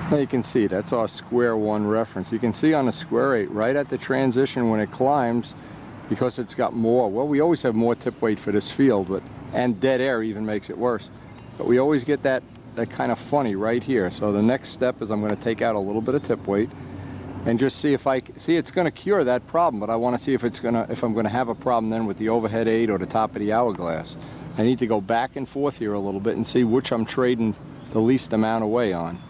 Now you can see that's our square 1 reference. You can see on a square 8 right at the transition when it climbs, because it's got more. Well, we always have more tip weight for this field, and dead air even makes it worse. But we always get that kind of funny right here. So the next step is I'm going to take out a little bit of tip weight and just see if it's going to cure that problem, but I want to see if I'm going to have a problem then with the overhead 8 or the top of the hourglass. I need to go back and forth here a little bit and see which I'm trading the least amount away on.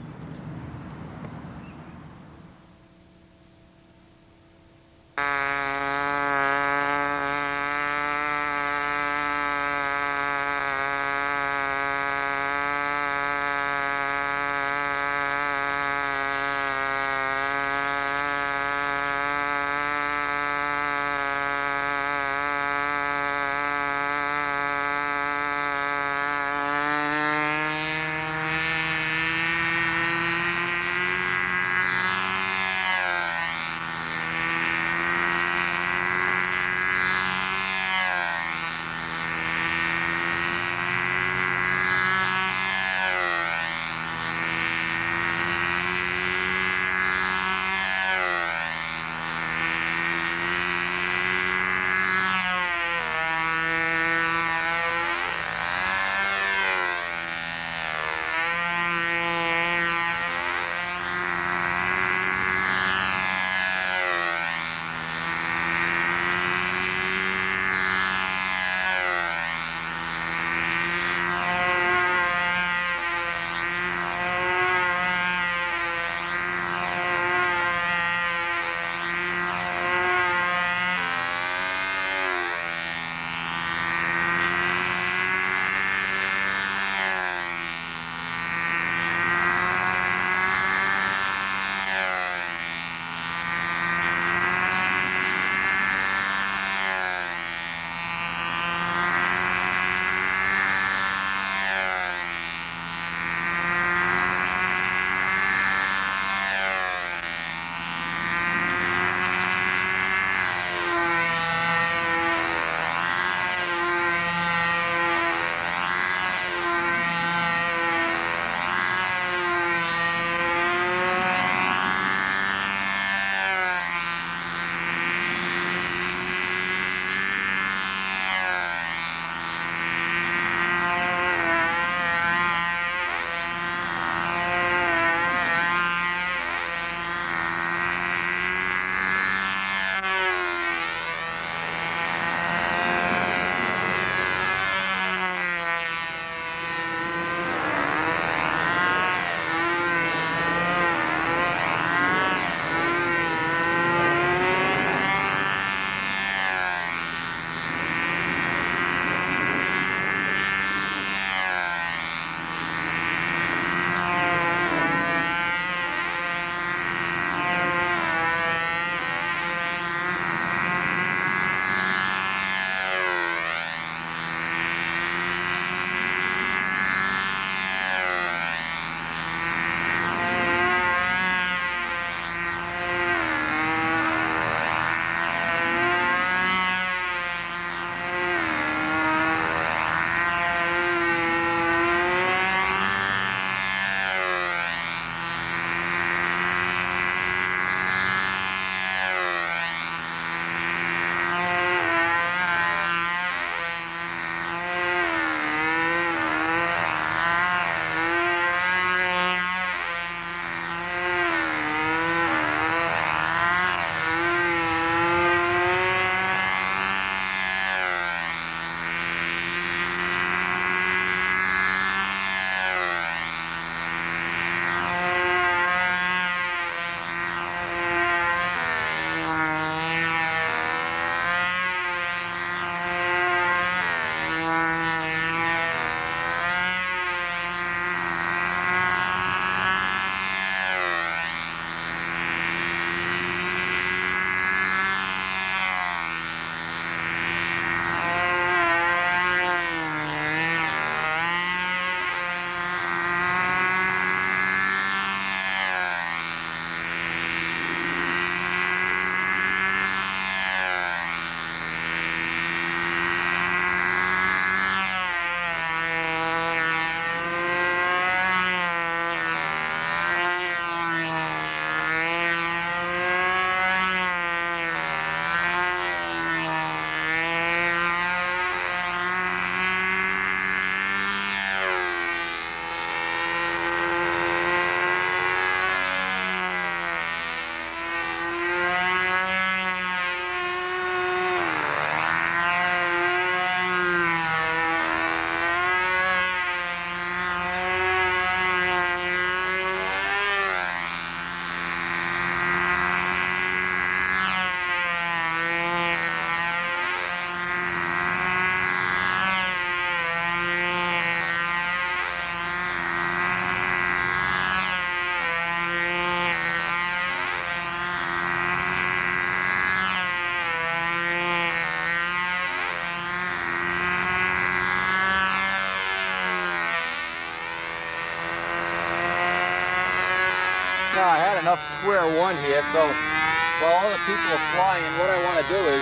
Now I had enough square one here, so while all the people are flying, what I want to do is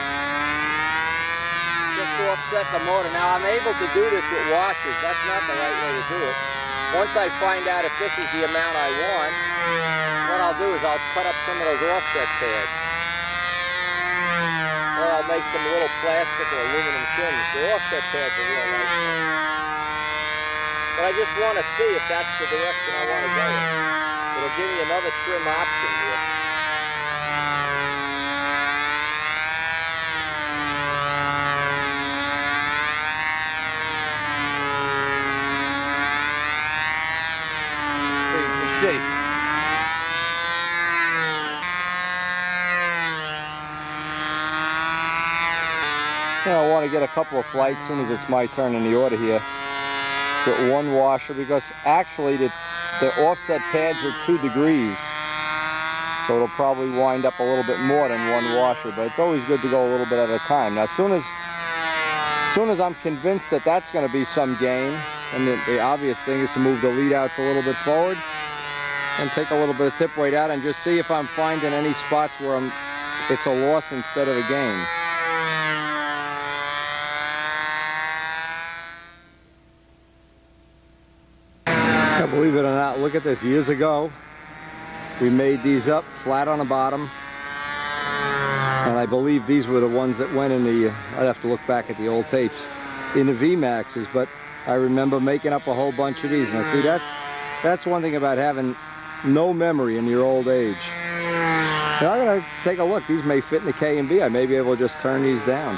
just offset the motor. Now I'm able to do this with washers. That's not the right way to do it. Once I find out if this is the amount I want, what I'll do is I'll cut up some of those offset pads. Or I'll make some little plastic or aluminum trims. The offset pads are real nice. But I just want to see if that's the direction I want to go in. It'll give me another trim option here. So you can see. Yeah, I want to get a couple of flights as soon as it's my turn in the order here. With one washer, because actually the offset pads are 2 degrees. So it'll probably wind up a little bit more than one washer, but it's always good to go a little bit at a time. Now as soon as I'm convinced that that's going to be some gain, and the obvious thing is to move the lead outs a little bit forward and take a little bit of tip weight out and just see if I'm finding any spots where it's a loss instead of a gain. Now, believe it or not, look at this. Years ago, we made these up flat on the bottom, and I believe these were the ones that went in the, I'd have to look back at the old tapes, in the VMAXs, but I remember making up a whole bunch of these. Now see, that's one thing about having no memory in your old age. Now I'm going to take a look. These may fit in the K and B. I may be able to just turn these down.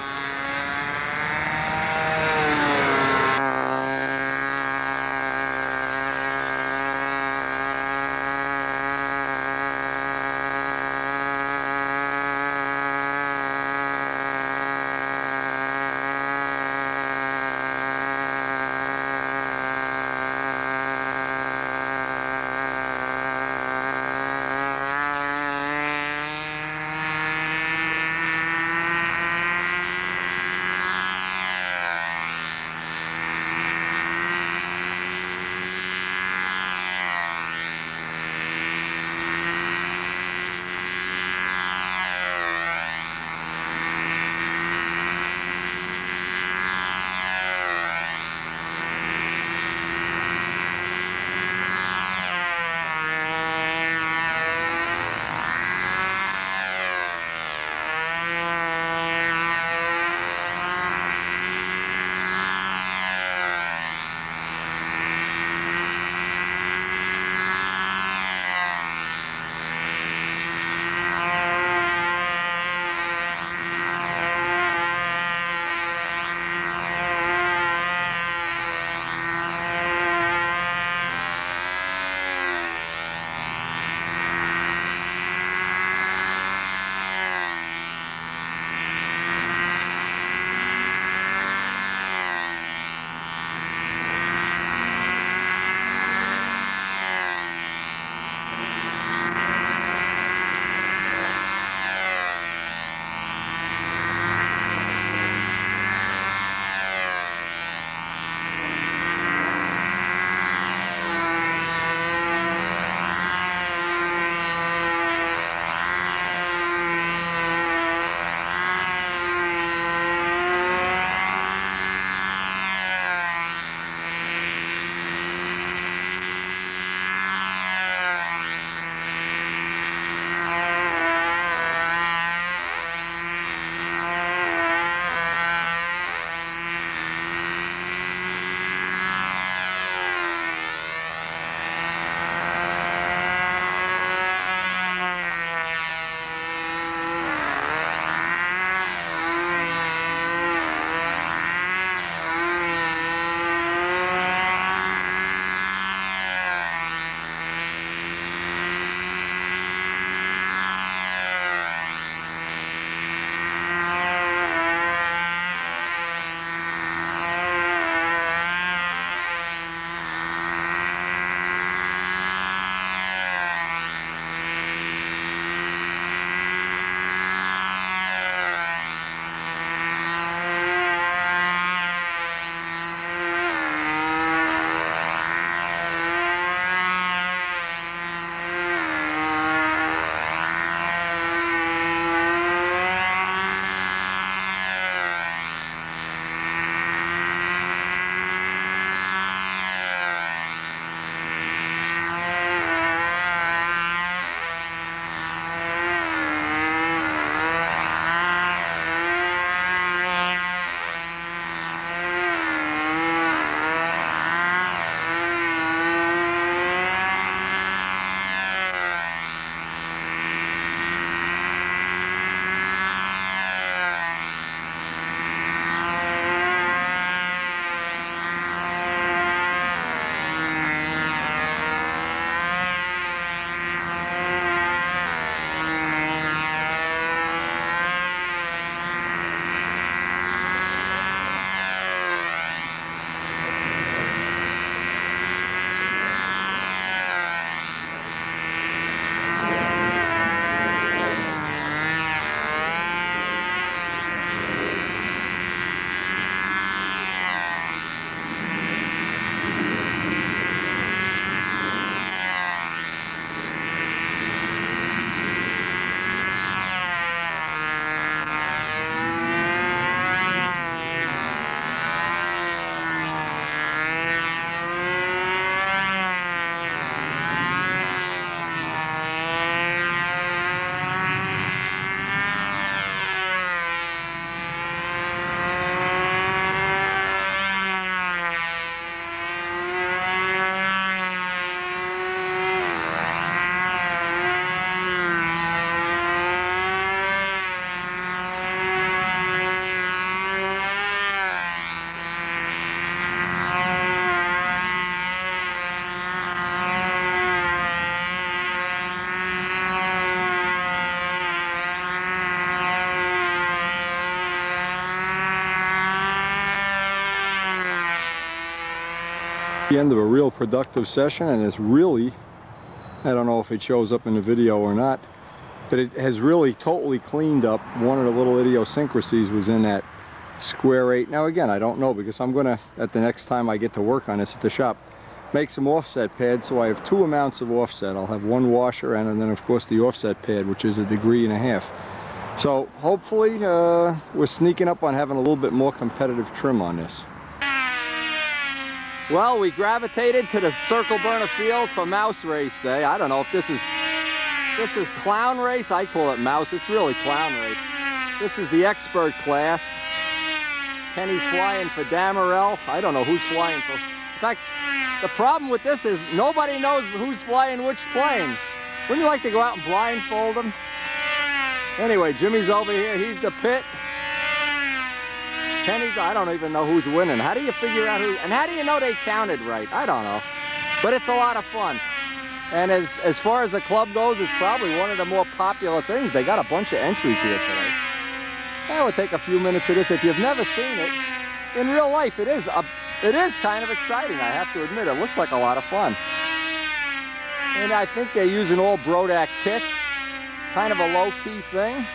The end of a real productive session, and it's really, I don't know if it shows up in the video or not, but it has really totally cleaned up. One of the little idiosyncrasies was in that square 8. Now again, I don't know, because I'm gonna, at the next time I get to work on this at the shop, make some offset pads. So I have 2 amounts of offset. I'll have 1 washer and then of course the offset pad, which is 1.5 degrees. So hopefully we're sneaking up on having a little bit more competitive trim on this. Well, we gravitated to the Circle Burner Field for Mouse Race Day. I don't know if this is Clown Race. I call it Mouse. It's really Clown Race. This is the expert class. Kenny's flying for Damarel. I don't know who's flying for. In fact, the problem with this is nobody knows who's flying which plane. Wouldn't you like to go out and blindfold them? Anyway, Jimmy's over here. He's the pit. Kenny's, I don't even know who's winning. How do you figure out who, and how do you know they counted right? I don't know. But it's a lot of fun. And as far as the club goes, it's probably one of the more popular things. They got a bunch of entries here today. That would take a few minutes of this. If you've never seen it, in real life, it is kind of exciting, I have to admit. It looks like a lot of fun. And I think they're using all Brodak kits. Kind of a low-key thing.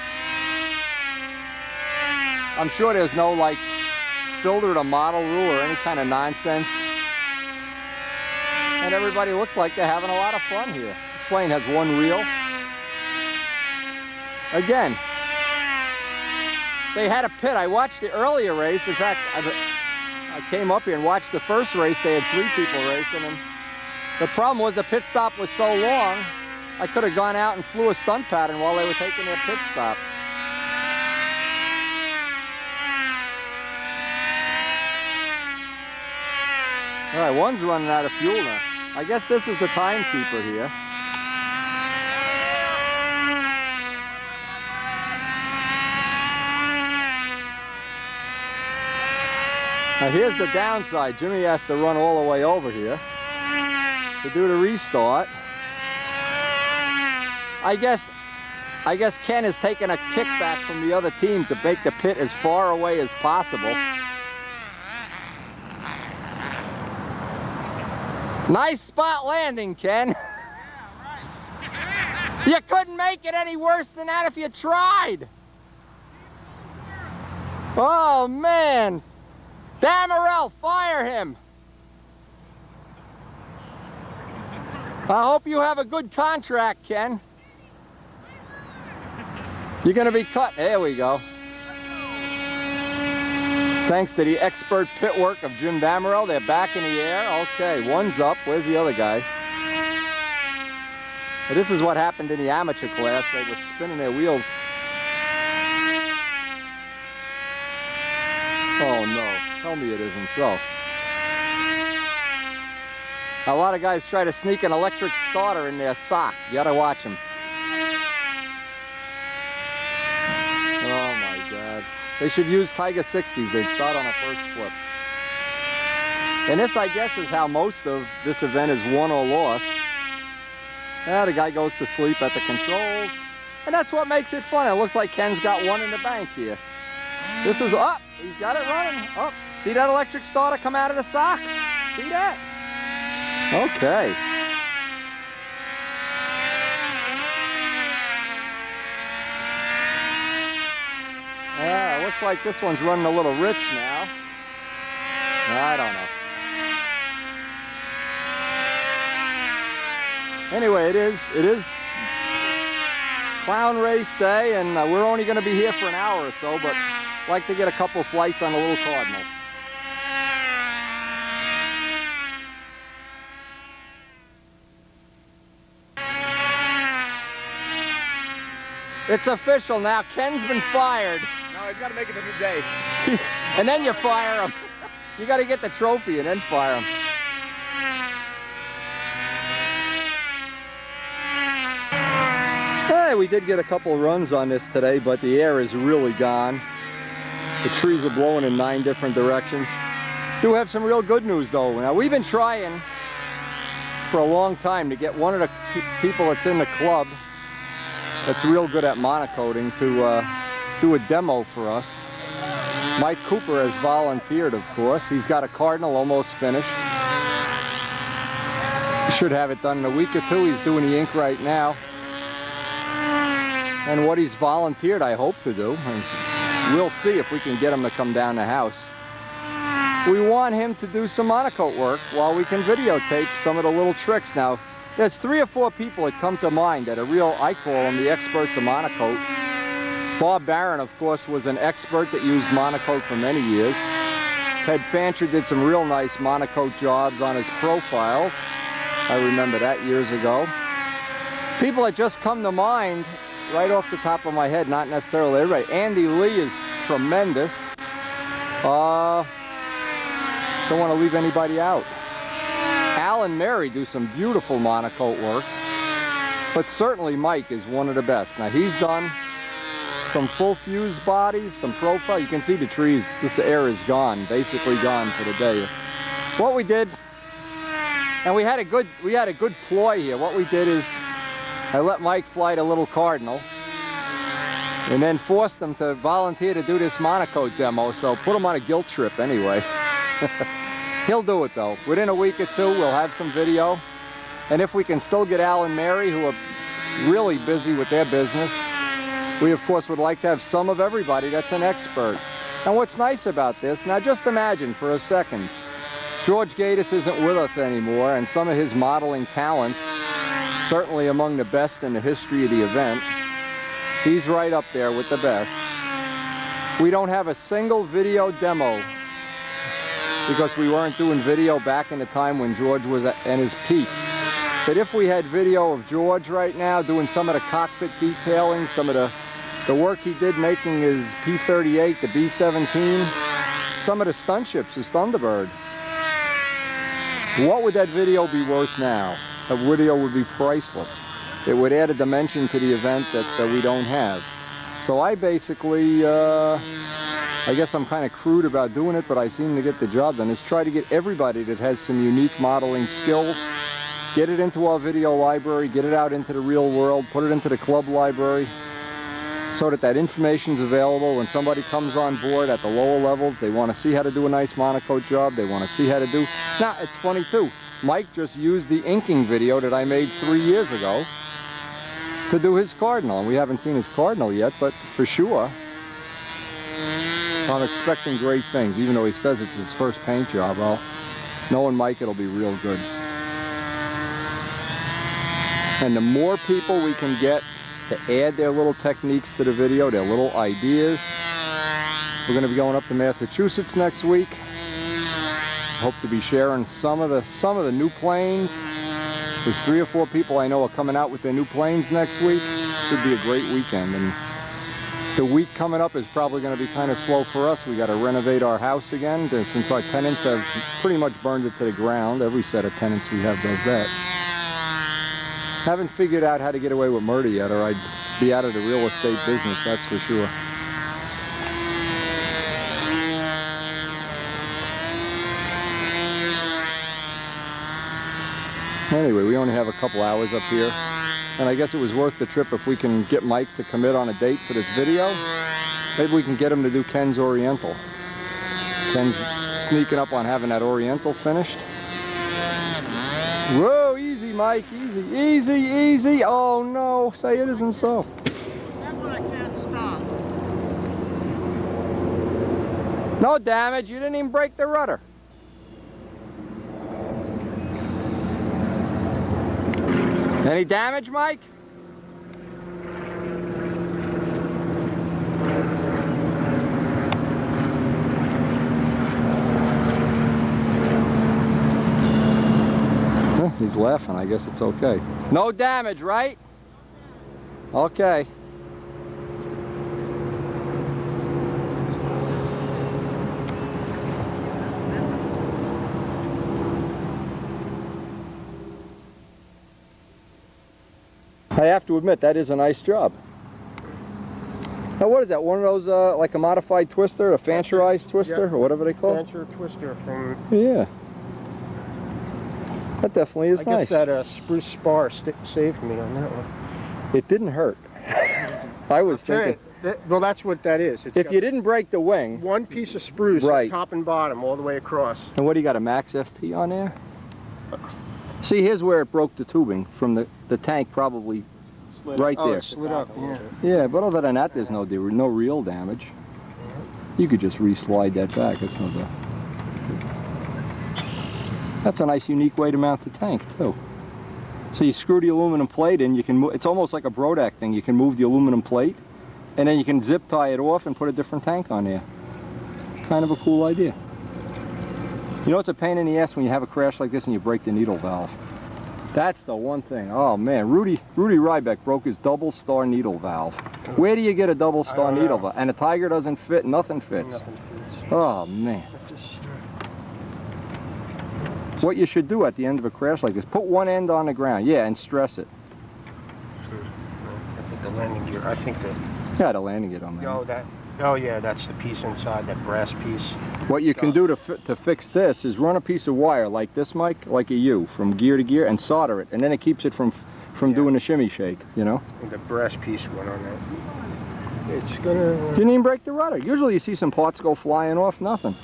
I'm sure there's no like filter to model rule or any kind of nonsense. And everybody looks like they're having a lot of fun here. This plane has 1 reel. Again, they had a pit. I watched the earlier race. In fact, I came up here and watched the first race. They had 3 people racing, and the problem was the pit stop was so long, I could have gone out and flew a stunt pattern while they were taking their pit stop. All right, one's running out of fuel now. I guess this is the timekeeper here. Now here's the downside. Jimmy has to run all the way over here to do the restart. I guess Ken is taking a kickback from the other team to make the pit as far away as possible. Nice spot landing, Ken. Yeah, right. You couldn't make it any worse than that if you tried. Oh, man. Damarel, fire him. I hope you have a good contract, Ken. You're going to be cut. There we go. Thanks to the expert pit work of Jim Damarel, they're back in the air. Okay, one's up. Where's the other guy? Well, this is what happened in the amateur class. They were spinning their wheels. Oh no, tell me it isn't so. A lot of guys try to sneak an electric starter in their sock. You gotta watch them. Oh my God. They should use Tiger 60s. They'd start on a first flip. And this, I guess, is how most of this event is won or lost. Now the guy goes to sleep at the controls. And that's what makes it fun. It looks like Ken's got one in the bank here. This is up. He's got it running. Up. See that electric starter come out of the sock? See that? Okay. Looks like this one's running a little rich now. I don't know. Anyway, it is Clown Race Day, and we're only going to be here for an hour or so, but I'd like to get a couple flights on the little Cardinal. It's official now. Ken's been fired. No, he's got to make it every day. And then you fire him. You got to get the trophy and then fire him. Hey, we did get a couple runs on this today, but the air is really gone. The trees are blowing in 9 different directions. Do have some real good news though. Now we've been trying for a long time to get one of the people that's in the club that's real good at monocoating to do a demo for us. Mike Cooper has volunteered, of course. He's got a Cardinal almost finished. Should have it done in a week or two. He's doing the ink right now. And what he's volunteered, I hope to do, and we'll see if we can get him to come down the house. We want him to do some monocoat work while we can videotape some of the little tricks. Now, there's 3 or 4 people that come to mind that are real, I call them the experts of monocoat. Bob Barron, of course, was an expert that used monocoat for many years. Ted Fancher did some real nice monocoat jobs on his profiles. I remember that years ago. People that just come to mind right off the top of my head, not necessarily everybody. Andy Lee is tremendous. Don't want to leave anybody out. Alan Mary do some beautiful monocoat work, but certainly Mike is one of the best. Now he's done some full fuse bodies, some profile. You can see the trees. This air is gone, basically gone for the day. What we did, and we had a good ploy here. What we did is I let Mike fly the little Cardinal, and then forced him to volunteer to do this monocoat demo. So put him on a guilt trip anyway. He'll do it though. Within a week or two, we'll have some video. And if we can still get Al and Mary, who are really busy with their business, we of course would like to have some of everybody that's an expert. And what's nice about this, now just imagine for a second, George Gatiss isn't with us anymore, and some of his modeling talents, certainly among the best in the history of the event, he's right up there with the best. We don't have a single video demo because we weren't doing video back in the time when George was at his peak. But if we had video of George right now doing some of the cockpit detailing, some of the work he did making his P-38, the B-17, some of the stunt ships, his Thunderbird, what would that video be worth now? That video would be priceless. It would add a dimension to the event that we don't have. So I basically, I guess I'm kind of crude about doing it, but I seem to get the job done, is try to get everybody that has some unique modeling skills, get it into our video library, get it out into the real world, put it into the club library, so that information's available when somebody comes on board at the lower levels. They want to see how to do a nice monocoat job. They want to see how to do... Now, it's funny too. Mike just used the inking video that I made 3 years ago to do his Cardinal. And we haven't seen his Cardinal yet, but for sure, I'm expecting great things. Even though he says it's his first paint job, well, knowing Mike, it'll be real good. And the more people we can get to add their little techniques to the video, their little ideas. We're going to be going up to Massachusetts next week. Hope to be sharing some of the new planes. There's 3 or 4 people I know are coming out with their new planes next week. Should be a great weekend. And the week coming up is probably going to be kind of slow for us. We got to renovate our house again since our tenants have pretty much burned it to the ground. Every set of tenants we have does that. Haven't figured out how to get away with murder yet, or I'd be out of the real estate business, that's for sure. Anyway, we only have a couple hours up here, and I guess it was worth the trip if we can get Mike to commit on a date for this video. Maybe we can get him to do Ken's Oriental. Ken's sneaking up on having that Oriental finished. Whoa, easy, Mike, easy, easy, easy. Oh no, say it isn't so. That's when I can't stop. No damage, you didn't even break the rudder. Any damage, Mike? He's laughing, I guess it's okay. No damage, right? Okay. I have to admit, that is a nice job. Now what is that, one of those like a modified twister, a Fancherized twister, or whatever they call it? Fancher twister from... Yeah. That definitely is nice. I guess that spruce spar saved me on that one. It didn't hurt. I was thinking... Well, that's what that is. It's if you didn't break the wing... One piece of spruce, right, top and bottom, all the way across. And what do you got, a max FP on there? See, here's where it broke the tubing from the tank, probably right Oh, there. it slid up, yeah. Yeah, but other than that, there's no real damage. You could just re-slide that back. It's no doubt. That's a nice, unique way to mount the tank too. So you screw the aluminum plate in. You can move. It's almost like a Brodak thing. You can move the aluminum plate, and then you can zip tie it off and put a different tank on there. Kind of a cool idea. You know, it's a pain in the ass when you have a crash like this and you break the needle valve. That's the one thing. Oh man, Rudy Ryback broke his double star needle valve. Where do you get a double star needle valve? And a Tiger doesn't fit, nothing fits. Nothing fits. Oh man. What you should do at the end of a crash like this, put one end on the ground, yeah, and stress it. I think the landing gear, I think the... Yeah, the landing gear on there. Oh yeah, that's the piece inside, that brass piece. What you can do to fix this is run a piece of wire like this, Mike, like a U, from gear to gear, and solder it, and then it keeps it from doing the shimmy shake, you know? And the brass piece went on there. It's gonna... Didn't even break the rudder. Usually you see some parts go flying off, nothing.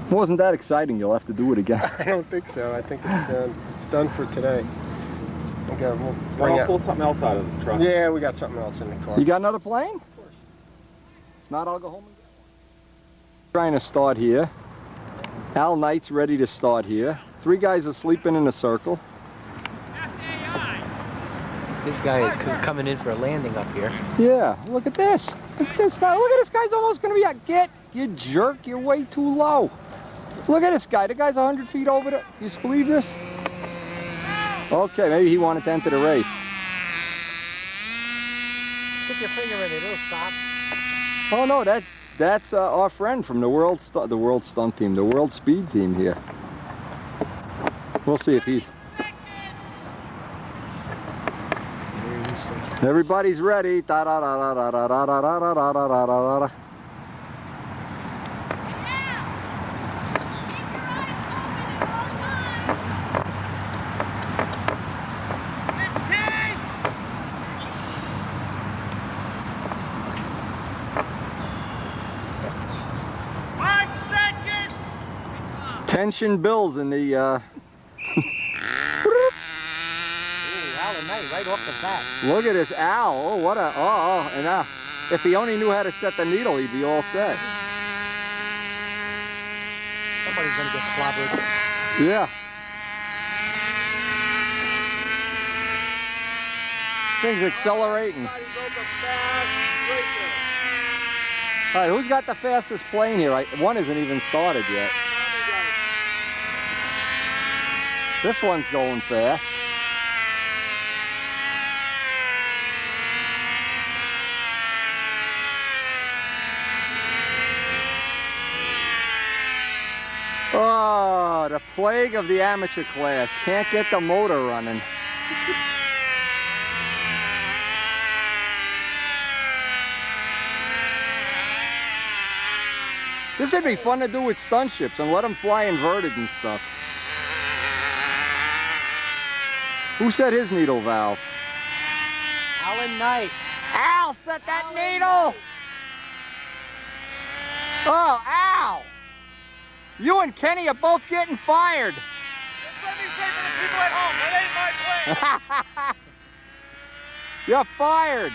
It wasn't that exciting, you'll have to do it again. I don't think so. I think it's done for today. Okay, we'll bring I'll pull something else out of the truck. Yeah, we got something else in the car. You got another plane? Of course. If not, I'll go home and get one. Trying to start here. Al Knight's ready to start here. 3 guys are sleeping in a circle. This guy is coming in for a landing up here. Yeah, look at this. Look at this now. Look at this guy's almost going to be out. Get, you jerk, you're way too low. Look at this guy. The guy's 100 feet over there. You just believe this? Okay, maybe he wanted to enter the race. Stick your finger in it, it'll stop. Oh no, that's our friend from the world stunt team, the world speed team here. We'll see if he's... Everybody's ready. Da da da da da da da da da da da da da. Tension bills in the Ooh, Alan Knight right off the bat. Look at this Al. Oh, what a and now if he only knew how to set the needle, he'd be all set. Somebody's gonna get clobbered. Yeah. Thing's accelerating. All right, who's got the fastest plane here? One isn't even started yet. This one's going fast. Oh, the plague of the amateur class. Can't get the motor running. This would be fun to do with stunt ships and let them fly inverted and stuff. Who set his needle valve? Alan Knight. Al, set that needle! Oh, Al! You and Kenny are both getting fired. Just let me say to the people at home, that ain't my plane. You're fired.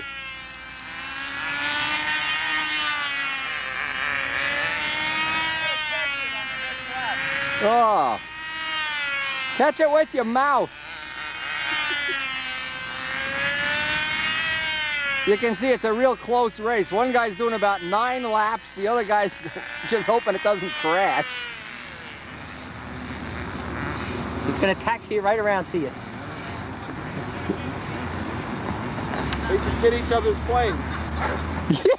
Oh. Catch it with your mouth. You can see it's a real close race. One guy's doing about 9 laps. The other guy's just hoping it doesn't crash. He's gonna taxi it right around to you. They should get each other's planes. Yeah.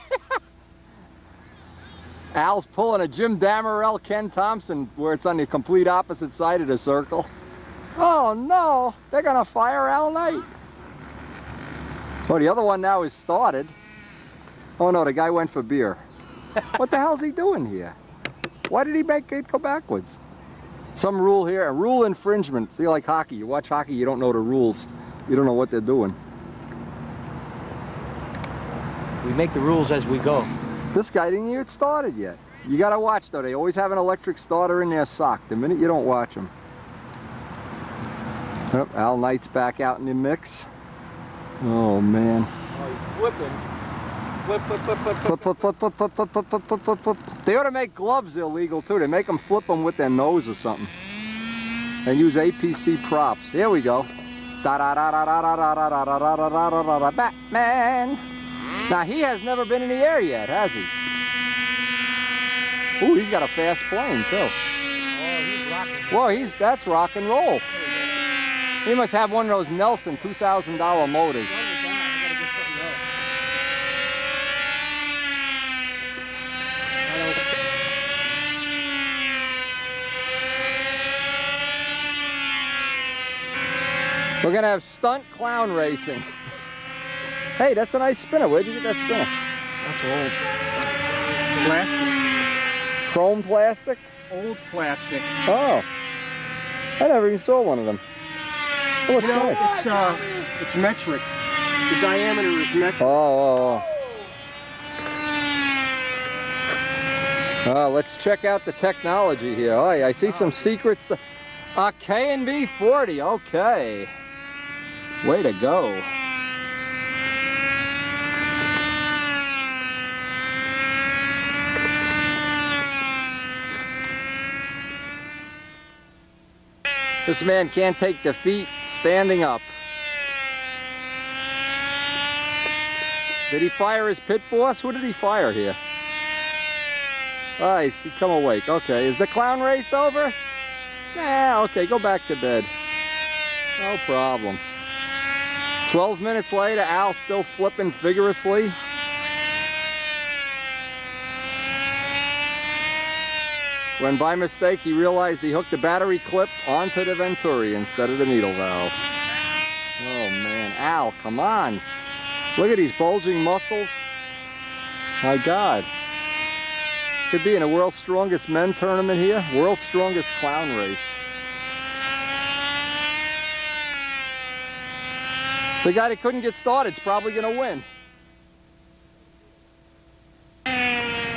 Al's pulling a Jim Damerell, Ken Thompson, where it's on the complete opposite side of the circle. Oh no, they're gonna fire Al Knight. Oh, the other one now is started. Oh no, the guy went for beer. What the hell's he doing here? Why did he make it go backwards? Some rule here, a rule infringement. See, like hockey, you watch hockey, you don't know the rules. You don't know what they're doing. We make the rules as we go. This guy didn't even get started yet. You gotta watch though, they always have an electric starter in their sock the minute you don't watch them. Oh, Al Knight's back out in the mix. Oh man. Oh, he's flipping. Flip, flip, flip, flip, Flip, flip, flip, flip, flip, flip, flip, flip, flip, flip, flip. They ought to make gloves illegal too. They make them flip them with their nose or something. And use APC props. Here we go. Da da da da da da da da da da da da da da. Batman. Now he has never been in the air yet, has he? Ooh, he's got a fast plane too. Oh, he's rocking. Whoa, that's rock and roll. He must have one of those Nelson $2,000 motors. We're gonna have stunt clown racing. Hey, that's a nice spinner. Where'd you get that spinner? That's old. Plastic. Chrome plastic? Old plastic. Oh. I never even saw one of them. Oh, looks nice. It's metric. The diameter is metric. Oh. Let's check out the technology here. Oh, I see some secrets. A K&B 40. Okay. Way to go. This man can't take defeat standing up. Did he fire his pit boss? Who did he fire here? Oh, he's come awake. Okay, is the clown race over? Nah, okay, go back to bed. No problem. 12 minutes later, Al's still flipping vigorously. When by mistake he realized he hooked the battery clip onto the Venturi instead of the needle valve. Oh man, Al, come on. Look at these bulging muscles. My God. Could be in a World's Strongest Men tournament here. World's Strongest Clown Race. The guy that couldn't get started is probably going to win.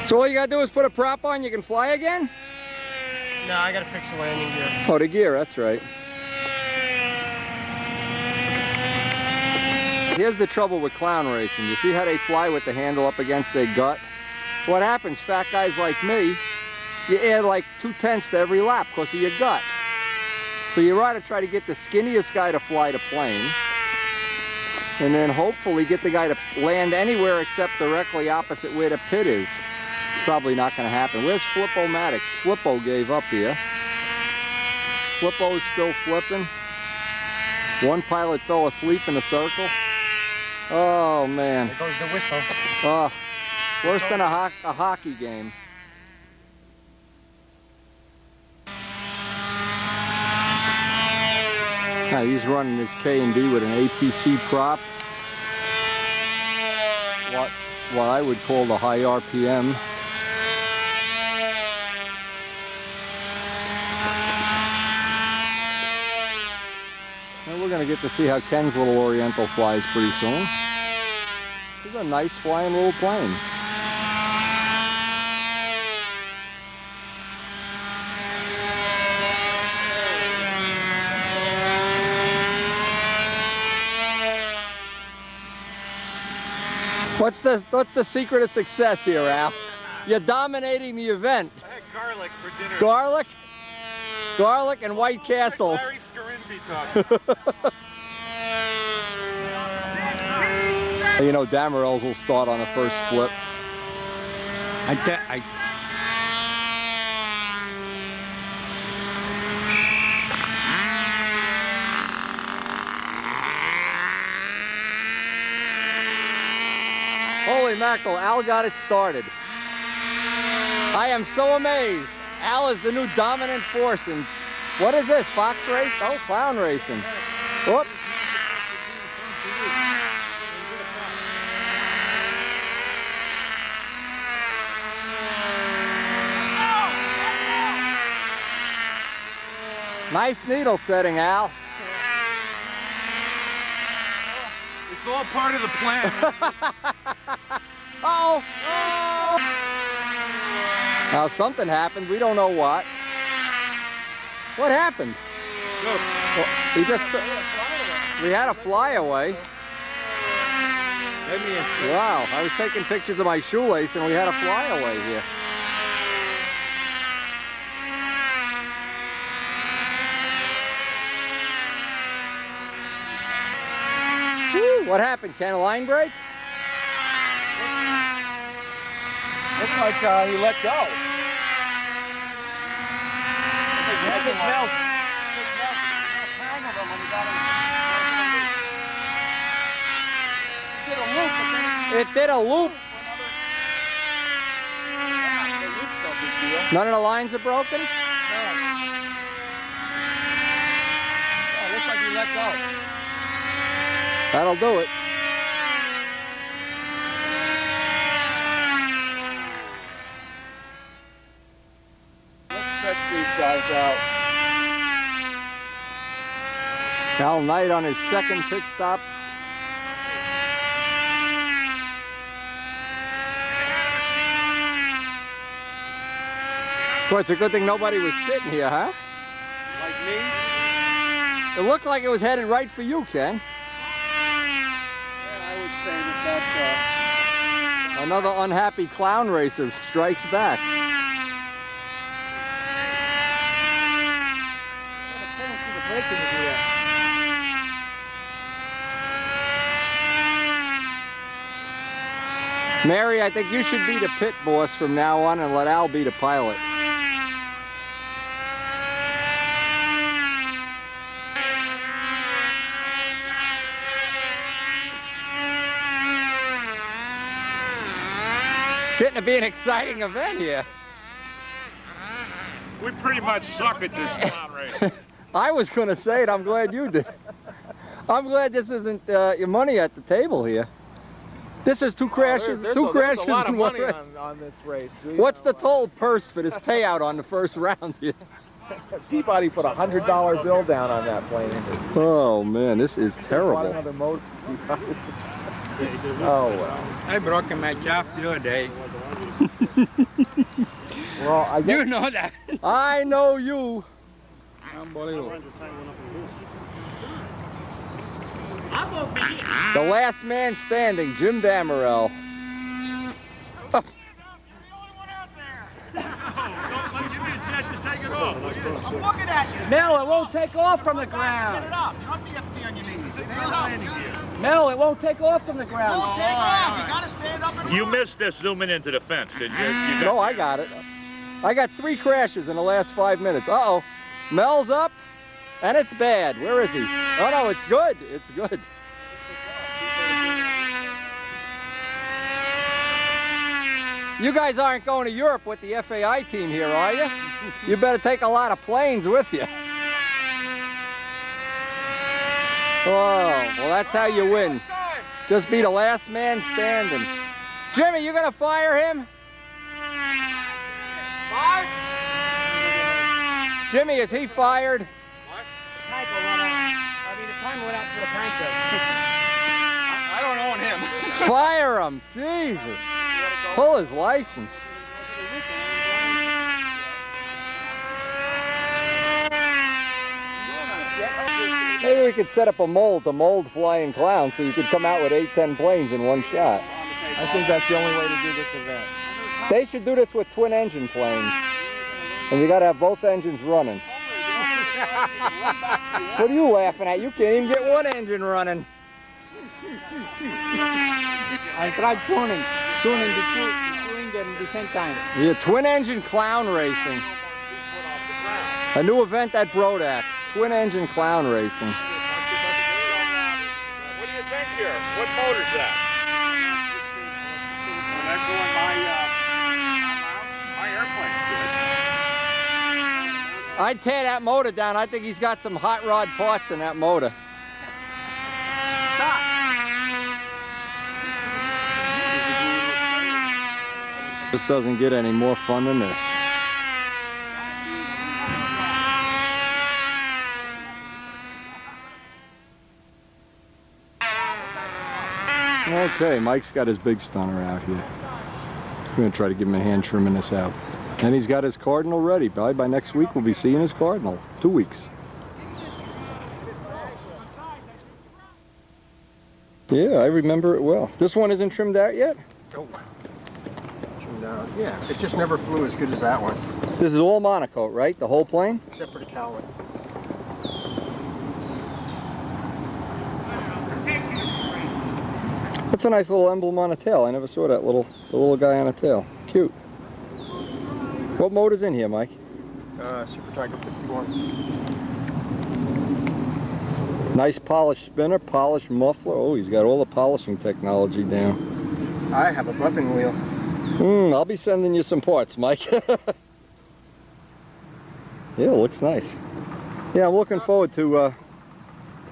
So all you got to do is put a prop on, you can fly again? No, I gotta fix the landing gear. Oh, the gear, that's right. Here's the trouble with clown racing. You see how they fly with the handle up against their gut? What happens, fat guys like me, you add like 2/10 to every lap because of your gut. So you ought to try to get the skinniest guy to fly the plane, and then hopefully get the guy to land anywhere except directly opposite where the pit is. Probably not going to happen. Where's Flippo-matic? Flippo gave up here. Flippo's still flipping. One pilot fell asleep in the circle. Oh man. There goes the whistle. Oh, worse than a hockey game. Now he's running his K&B with an APC prop. What I would call the high RPM. And we're going to get to see how Ken's little Oriental flies pretty soon. These are nice flying little planes. What's the secret of success here, Al? You're dominating the event. I had garlic for dinner. Garlic? Garlic and White Castles. Larry Scarinzi talking. You know, Damarels will start on the first flip. Holy mackerel, Al got it started. I am so amazed. Al is the new dominant force in, what is this, fox race? Oh, clown racing. Whoop. Nice needle setting, Al. It's all part of the plan. Oh! Now something happened. We don't know what. What happened? Well, we had a flyaway. Wow, I was taking pictures of my shoelace and we had a flyaway here. Woo, what happened? Can a line break? Looks like he let go. It did a loop. None of the lines are broken? No. Oh, looks like he let go. That'll do it. Let's stretch these guys out. Cal Knight on his second pit stop. Boy, it's a good thing nobody was sitting here, huh? Like me? It looked like it was headed right for you, Ken. Yeah, I would say that that's Another unhappy clown racer strikes back. Mary, I think you should be the pit boss from now on and let Al be the pilot. Getting to be an exciting event here. We pretty much suck at this clown race. I was going to say it. I'm glad you did. I'm glad this isn't your money at the table here. This is two crashes. There's two crashes a lot of in one money race. on this race. What's the total purse for this payout on the first round here? Peabody put a $100 bill down on that plane. Oh man, this is Bought terrible. another motor. Oh well. I broke my jaw the other day. Well, I guess You know that. I know you. Unbelievable. The last man standing, Jim Damerel. I'm looking at you. Mel, it won't take off from the Get ground. it up. You don't have to be on your knees. Stand up. Mel, it won't take off from the ground. Don't take off. You gotta stand up and You move. missed this zooming into the fence, didn't you? No, I got it. I got 3 crashes in the last 5 minutes. Uh-oh. Mel's up, and it's bad. Where is he? Oh, no, it's good. It's good. You guys aren't going to Europe with the FAI team here, are you? You better take a lot of planes with you. Oh, well, that's how you win. Just be the last man standing. Jimmy, you gonna fire him? Five. Jimmy, is he fired? The tank will run out. I mean, the time went out for the tank though. I don't own him. Fire him! Jesus! Pull his license. Maybe we could set up a mold to mold flying clowns so you could come out with 8-10 planes in one shot. I think that's the only way to do this event. They should do this with twin engine planes. And you gotta have both engines running. What are you laughing at? You can't even get one engine running. I tried tuning the two engine at the same time. Yeah, twin engine clown racing. A new event at Brodak. Twin engine clown racing. What do you think here? What motor's that? That's going my airplane's good. I'd tear that motor down. I think he's got some hot rod parts in that motor. This doesn't get any more fun than this. Okay, Mike's got his big stunner out here. I'm going to try to give him a hand trimming this out. And he's got his Cardinal ready. By next week, we'll be seeing his Cardinal. 2 weeks. Yeah, I remember it well. This one isn't trimmed out yet? Oh. No, yeah, it just never flew as good as that one. This is all monocoat, right? The whole plane? Except for the cowling. That's a nice little emblem on a tail. I never saw that the little guy on a tail. Cute. What motor's in here, Mike? Super Tiger 51. Nice polished spinner, polished muffler. Oh, he's got all the polishing technology down. I have a buffing wheel. I'll be sending you some parts, Mike. Yeah, it looks nice. Yeah, I'm looking forward to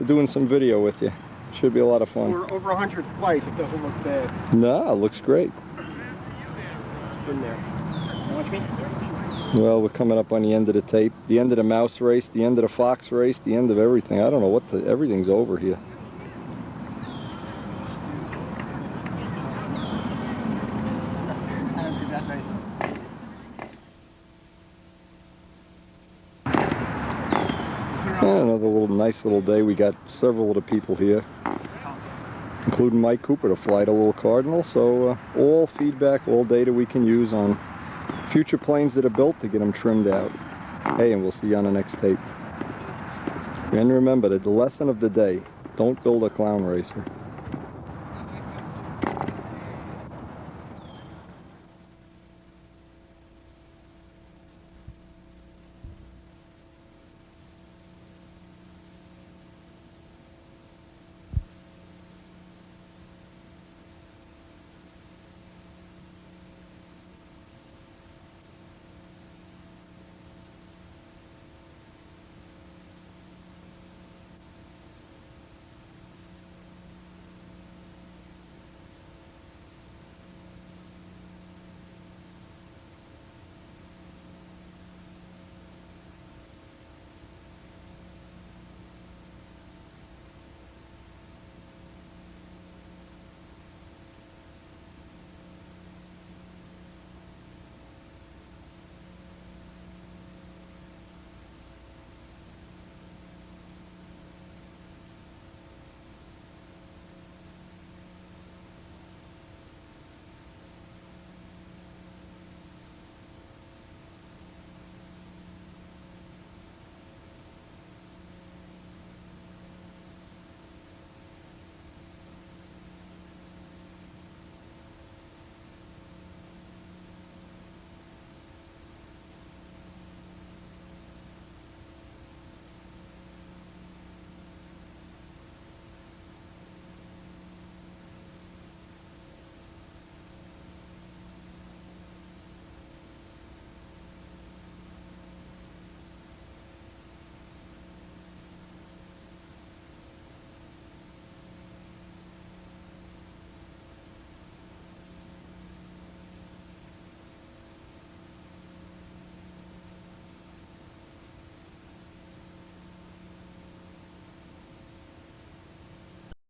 doing some video with you. Should be a lot of fun. We're over 100 flights. It doesn't look bad. No, it looks great. In there. Watch me. Well, we're coming up on the end of the tape, the end of the mouse race, the end of the fox race, the end of everything. I don't know what everything's over here. Another nice little day. We got several of the people here, including Mike Cooper, to fly the little Cardinal. So all feedback, all data we can use on future planes that are built to get them trimmed out. Hey, and we'll see you on the next tape. And remember, the lesson of the day, don't build a clown racer.